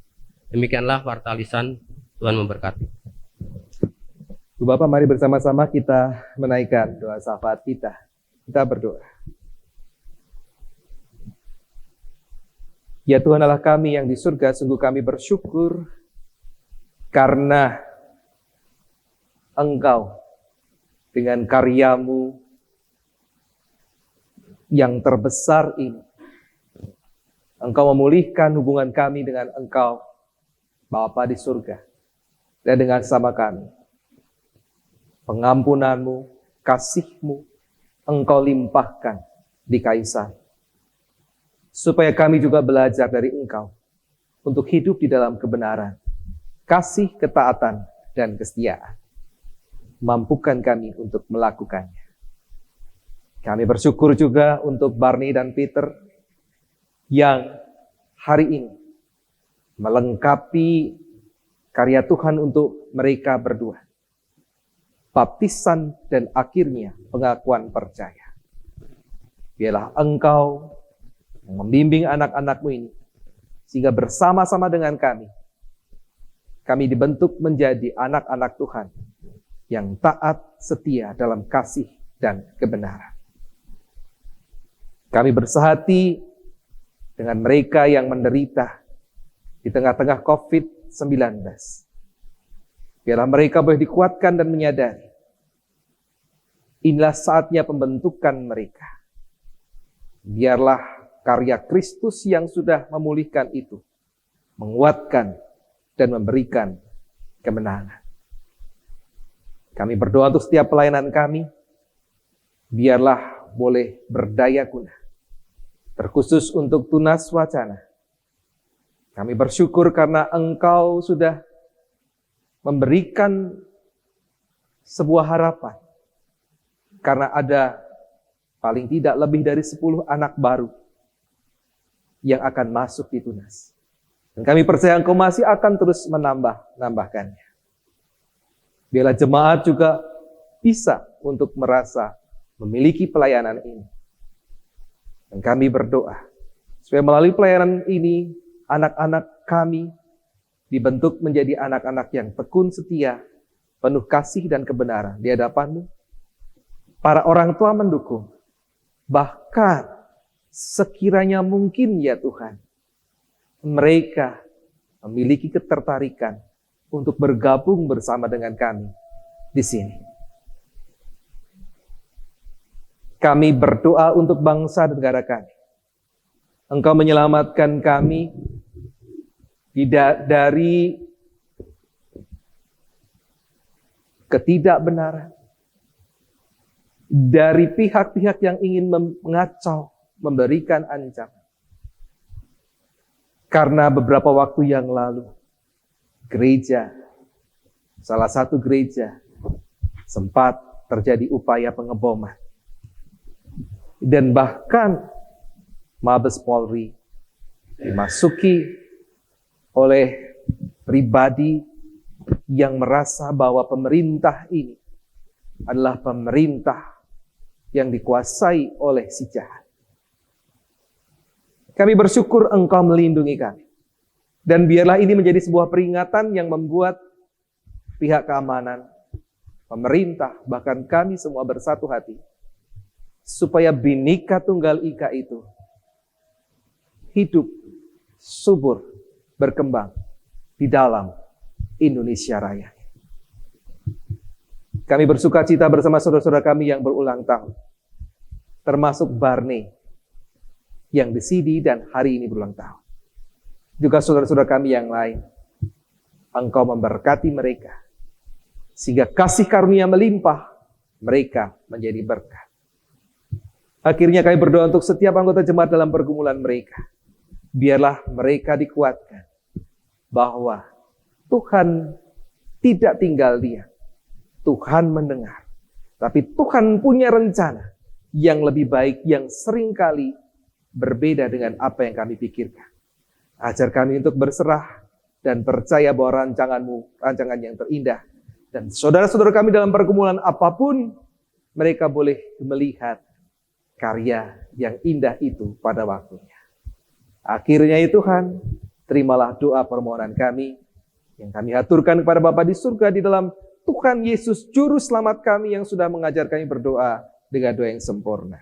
Demikianlah warta lisan. Tuhan memberkati. Bu Bapak, mari bersama-sama kita menaikkan doa syafaat kita. Kita berdoa. Ya Tuhan Allah kami yang di surga, sungguh kami bersyukur karena Engkau dengan karyamu yang terbesar ini, Engkau memulihkan hubungan kami dengan Engkau, Bapa di surga, dan dengan sama kami. Pengampunanmu, kasih-Mu, Engkau limpahkan di Kaisar, supaya kami juga belajar dari Engkau untuk hidup di dalam kebenaran, kasih, ketaatan, dan kesetiaan. Mampukan kami untuk melakukannya. Kami bersyukur juga untuk Barney dan Peter yang hari ini melengkapi karya Tuhan untuk mereka berdua. Baptisan dan akhirnya pengakuan percaya. Biarlah Engkau yang membimbing anak-anak-Mu ini, sehingga bersama-sama dengan kami dibentuk menjadi anak-anak Tuhan yang taat, setia dalam kasih dan kebenaran. Kami bersehati dengan mereka yang menderita di tengah-tengah COVID-19. Biarlah mereka boleh dikuatkan dan menyadari inilah saatnya pembentukan mereka. Biarlah karya Kristus yang sudah memulihkan itu menguatkan dan memberikan kemenangan. Kami berdoa untuk setiap pelayanan kami, biarlah boleh berdaya guna, terkhusus untuk Tunas Wacana. Kami bersyukur karena Engkau sudah memberikan sebuah harapan. Karena ada paling tidak lebih dari 10 anak baru yang akan masuk di Tunas. Dan kami percaya Engkau masih akan terus menambahkannya. Biarlah jemaat juga bisa untuk merasa memiliki pelayanan ini. Dan kami berdoa supaya melalui pelayanan ini, anak-anak kami dibentuk menjadi anak-anak yang tekun setia, penuh kasih dan kebenaran di hadapan-Mu. Para orang tua mendukung. Bahkan sekiranya mungkin ya Tuhan, mereka memiliki ketertarikan untuk bergabung bersama dengan kami di sini. Kami berdoa untuk bangsa dan negara kami. Engkau menyelamatkan kami tidak dari ketidakbenaran, dari pihak-pihak yang ingin mengacau, memberikan ancaman. Karena beberapa waktu yang lalu, salah satu gereja, sempat terjadi upaya pengeboman. Dan bahkan Mabes Polri dimasuki oleh pribadi yang merasa bahwa pemerintah ini adalah pemerintah yang dikuasai oleh si jahat. Kami bersyukur Engkau melindungi kami. Dan biarlah ini menjadi sebuah peringatan yang membuat pihak keamanan, pemerintah, bahkan kami semua bersatu hati. Supaya Bhinneka Tunggal Ika itu hidup, subur, berkembang di dalam Indonesia Raya. Kami bersuka cita bersama saudara-saudara kami yang berulang tahun. Termasuk Barney yang di CD dan hari ini berulang tahun. Juga saudara-saudara kami yang lain. Engkau memberkati mereka. Sehingga kasih karunia melimpah, mereka menjadi berkat. Akhirnya kami berdoa untuk setiap anggota jemaat dalam pergumulan mereka. Biarlah mereka dikuatkan. Bahwa Tuhan tidak tinggal diam. Tuhan mendengar. Tapi Tuhan punya rencana yang lebih baik, yang seringkali berbeda dengan apa yang kami pikirkan. Ajar kami untuk berserah dan percaya bahwa rancangan-Mu, rancangan yang terindah. Dan saudara-saudara kami dalam pergumulan apapun, mereka boleh melihat karya yang indah itu pada waktunya. Akhirnya ya Tuhan, terimalah doa permohonan kami yang kami haturkan kepada Bapa di surga di dalam Tuhan Yesus Juru Selamat kami yang sudah mengajar kami berdoa dengan doa yang sempurna.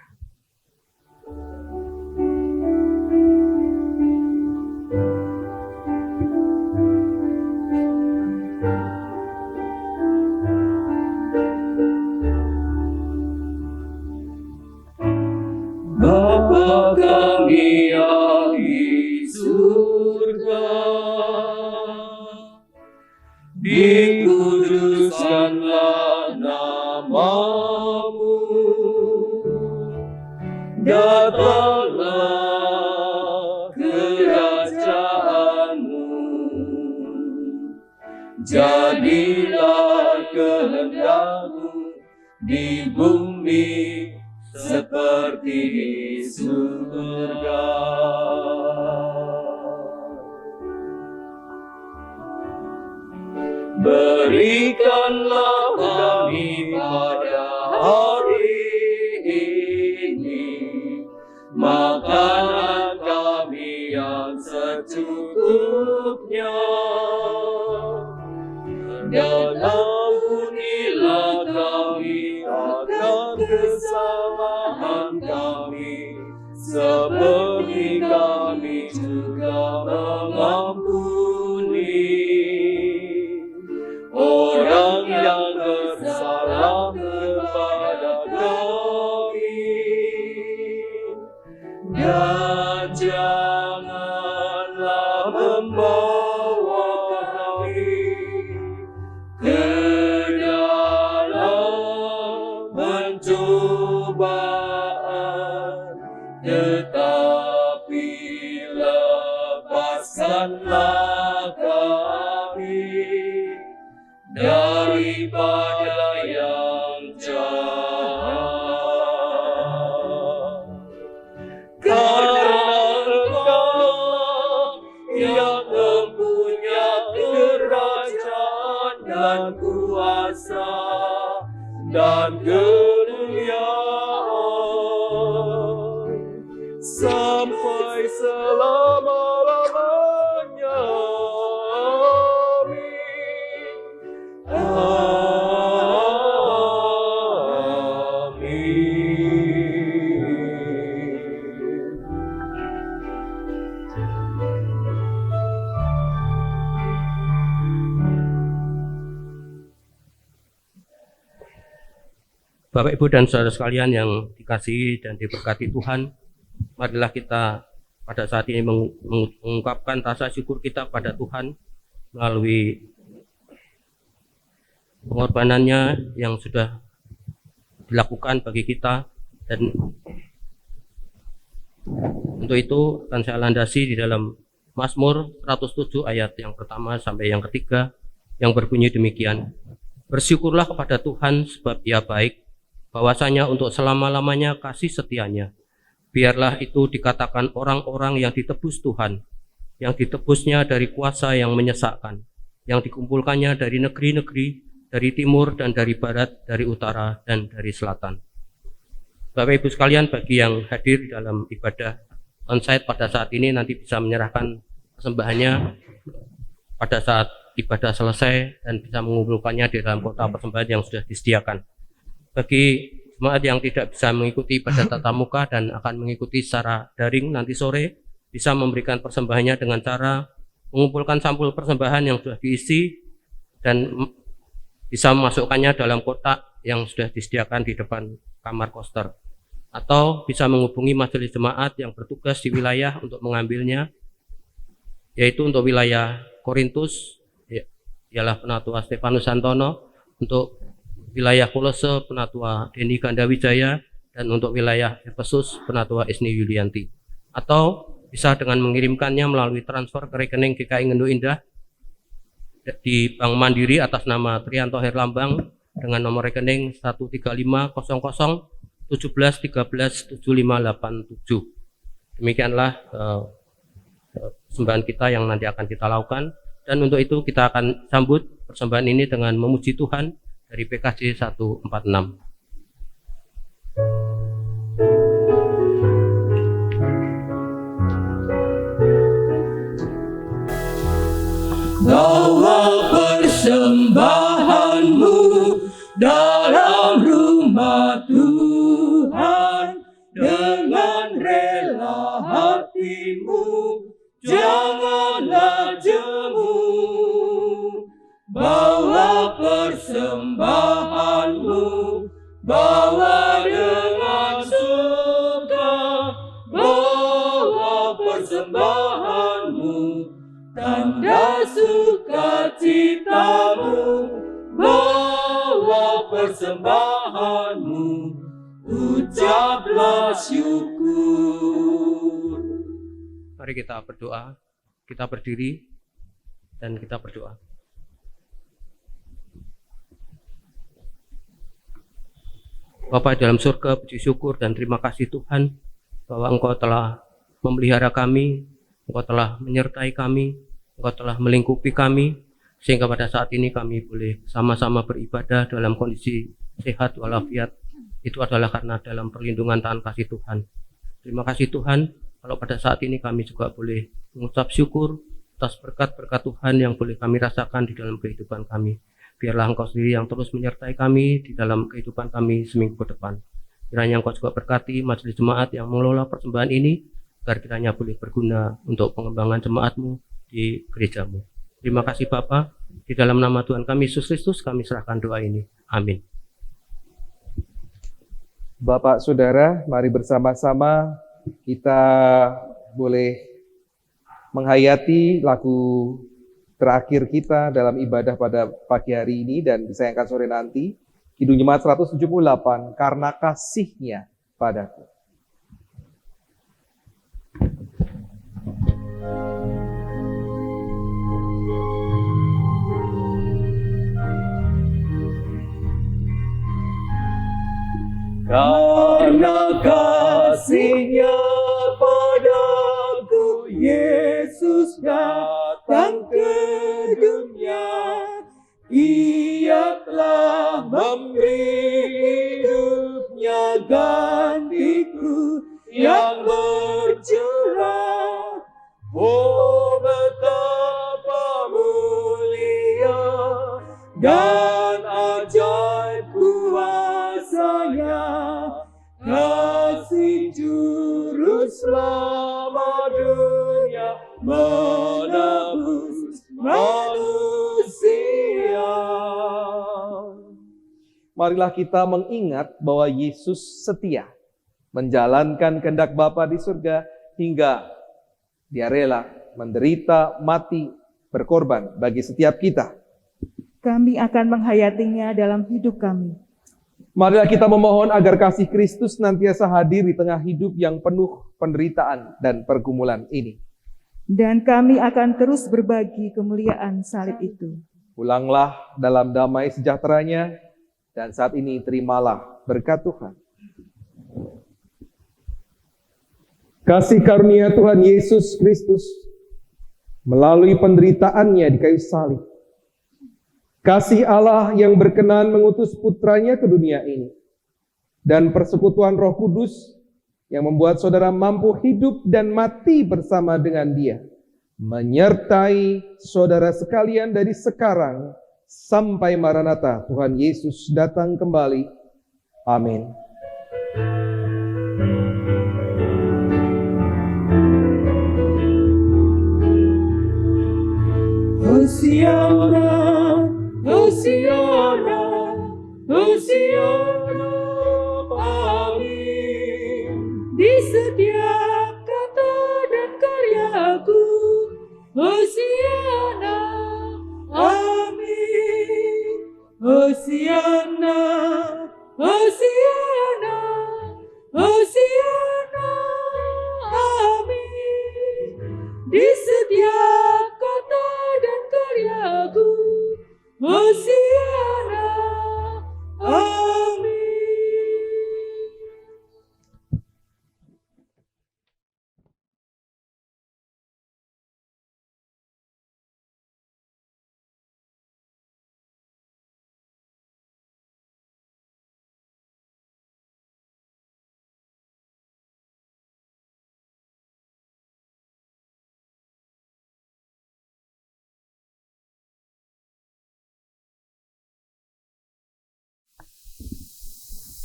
Bapa kami yang di surga, dikuduskanlah nama-Mu, datanglah kerajaan-Mu, jadilah kehendak-Mu di bumi seperti di surga. Berikanlah kami pada hari ini makanan kami yang secukupnya, dan ampunilah kami akan kesalahan kami, seperti kami juga mengampuni orang yang bersalah kepada kami. Dan janganlah membawa kami ke dalam pencobaan, tetapi lepaskanlah kami daripada yang jahat. Karena Engkau yang mempunyai kerajaan dan kuasa dan kemuliaan sampai selama-lamanya. Bapak, Ibu, dan saudara sekalian yang dikasihi dan diberkati Tuhan, marilah kita pada saat ini mengungkapkan rasa syukur kita pada Tuhan melalui pengorbanannya yang sudah dilakukan bagi kita. Dan untuk itu akan saya landasi di dalam Mazmur 107 ayat yang pertama sampai yang ketiga yang berbunyi demikian. Bersyukurlah kepada Tuhan sebab Dia baik, bahwasanya untuk selama-lamanya kasih setianya. Biarlah itu dikatakan orang-orang yang ditebus Tuhan, yang ditebusnya dari kuasa yang menyesakkan, yang dikumpulkannya dari negeri-negeri, dari timur dan dari barat, dari utara dan dari selatan. Bapak Ibu sekalian, bagi yang hadir dalam ibadah onsite pada saat ini nanti bisa menyerahkan persembahannya pada saat ibadah selesai dan bisa mengumpulkannya di dalam kotak persembahan yang sudah disediakan. Bagi jemaat yang tidak bisa mengikuti pada tatap muka dan akan mengikuti secara daring nanti sore, bisa memberikan persembahannya dengan cara mengumpulkan sampul persembahan yang sudah diisi dan bisa memasukkannya dalam kotak yang sudah disediakan di depan kamar koster, atau bisa menghubungi majelis jemaat yang bertugas di wilayah untuk mengambilnya, yaitu untuk wilayah Korintus ialah Penatua Stefanus Santono, untuk wilayah Kolose Penatua Deni Gandawijaya, dan untuk wilayah Efesus Penatua Isni Yulianti. Atau bisa dengan mengirimkannya melalui transfer ke rekening GKI Ngendo Indah di Bank Mandiri atas nama Trianto Herlambang dengan nomor rekening 1350017137587. Demikianlah persembahan kita yang nanti akan kita lakukan, dan untuk itu kita akan sambut persembahan ini dengan memuji Tuhan dari PKJ 146. Bawa persembahanmu dalam rumah Tuhan dengan rela hatimu, janganlah jemu. Bawa persembahanmu, bawa dengan suka, bawa persembahanmu, tanda sukacitamu, bawa persembahanmu, ucaplah syukur. Mari kita berdoa, kita berdiri dan kita berdoa. Bapa dalam surga, puji syukur dan terima kasih Tuhan bahwa Engkau telah memelihara kami, Engkau telah menyertai kami, Engkau telah melingkupi kami, sehingga pada saat ini kami boleh sama-sama beribadah dalam kondisi sehat walafiat. Itu adalah karena dalam perlindungan tangan kasih Tuhan. Terima kasih Tuhan, kalau pada saat ini kami juga boleh mengucap syukur atas berkat-berkat Tuhan yang boleh kami rasakan di dalam kehidupan kami. Biarlah Engkau sendiri yang terus menyertai kami di dalam kehidupan kami seminggu ke depan. Kiranya Engkau juga berkati majelis jemaat yang mengelola persembahan ini, agar kiranya boleh berguna untuk pengembangan jemaat-Mu di gereja-Mu. Terima kasih Bapa, di dalam nama Tuhan kami Yesus Kristus kami serahkan doa ini. Amin. Bapak Saudara, mari bersama-sama kita boleh menghayati lagu terakhir kita dalam ibadah pada pagi hari ini dan disayangkan sore nanti, Kidung Jemaat 178, Karena Kasih-Nya Padaku. Yesus datang ke dunia, Ia telah memberi hidupnya gantiku yang bercurah. Oh, betapa mulia dan ajaib kuasanya kasih Juru Selamat dunia menebus manusia. Marilah kita mengingat bahwa Yesus setia menjalankan kehendak Bapa di surga hingga Dia rela menderita, mati, berkorban bagi setiap kita. Kami akan menghayatinya dalam hidup kami. Marilah kita memohon agar kasih Kristus senantiasa hadir di tengah hidup yang penuh penderitaan dan pergumulan ini. Dan kami akan terus berbagi kemuliaan salib itu. Pulanglah dalam damai sejahteranya, dan saat ini terimalah berkat Tuhan. Kasih karunia Tuhan Yesus Kristus melalui penderitaannya di kayu salib, kasih Allah yang berkenan mengutus putranya ke dunia ini, dan persekutuan Roh Kudus yang membuat saudara mampu hidup dan mati bersama dengan Dia, menyertai saudara sekalian dari sekarang sampai Maranatha Tuhan Yesus datang kembali. Amin. Hosiana, Hosiana, Hosiana, amin. Di setiap kata dan karyaku, Hosiana, amin. Hosiana, Hosiana, Hosiana, amin. Di setiap kata dan karyaku, Hosiana, amin.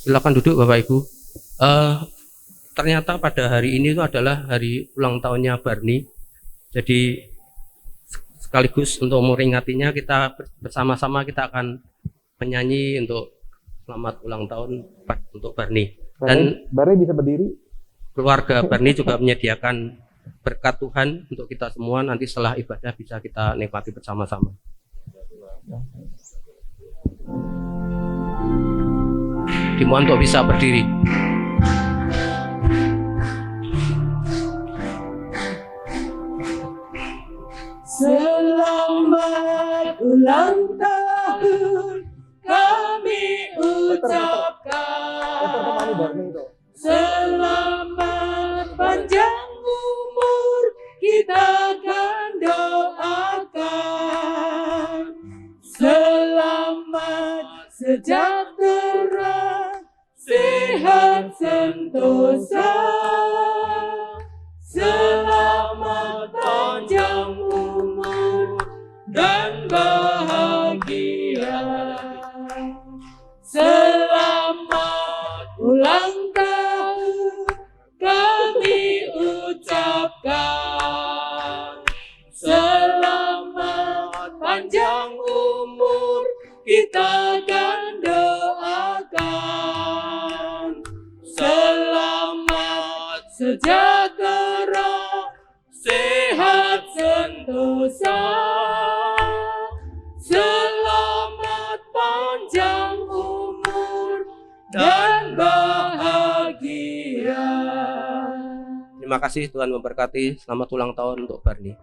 Silakan duduk Bapak Ibu. Ternyata pada hari ini itu adalah hari ulang tahunnya Barni. Jadi sekaligus untuk memperingatinya kita bersama-sama kita akan menyanyi untuk selamat ulang tahun untuk Barni. Dan Barni bisa berdiri. keluarga Barni juga menyediakan berkat Tuhan untuk kita semua, nanti setelah ibadah bisa kita nikmati bersama-sama. Dimohon untuk bisa berdiri. Selamat ulang tahun kami ucapkan. Selamat panjang umur kita akan doakan. Selamat sejahtera, sehat sentosa. Selamat panjang umur dan bahagia. Selamat ulang tahun kami ucapkan. Selamat panjang umur kita akan doakan. Selamat sejahtera, sehat sentosa. Selamat panjang umur dan bahagia. Terima kasih, Tuhan memberkati. Selamat ulang tahun untuk Barni.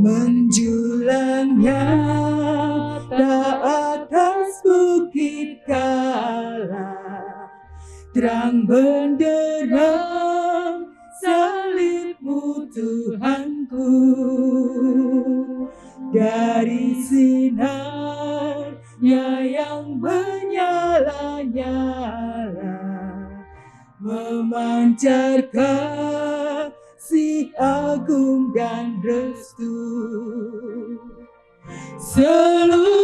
menjulang nyata atas bukit kala, terang benderang salibmu Tuhanku, dari sinarnya yang menyala-nyala, memancar kasih agung dan restu. Seluruh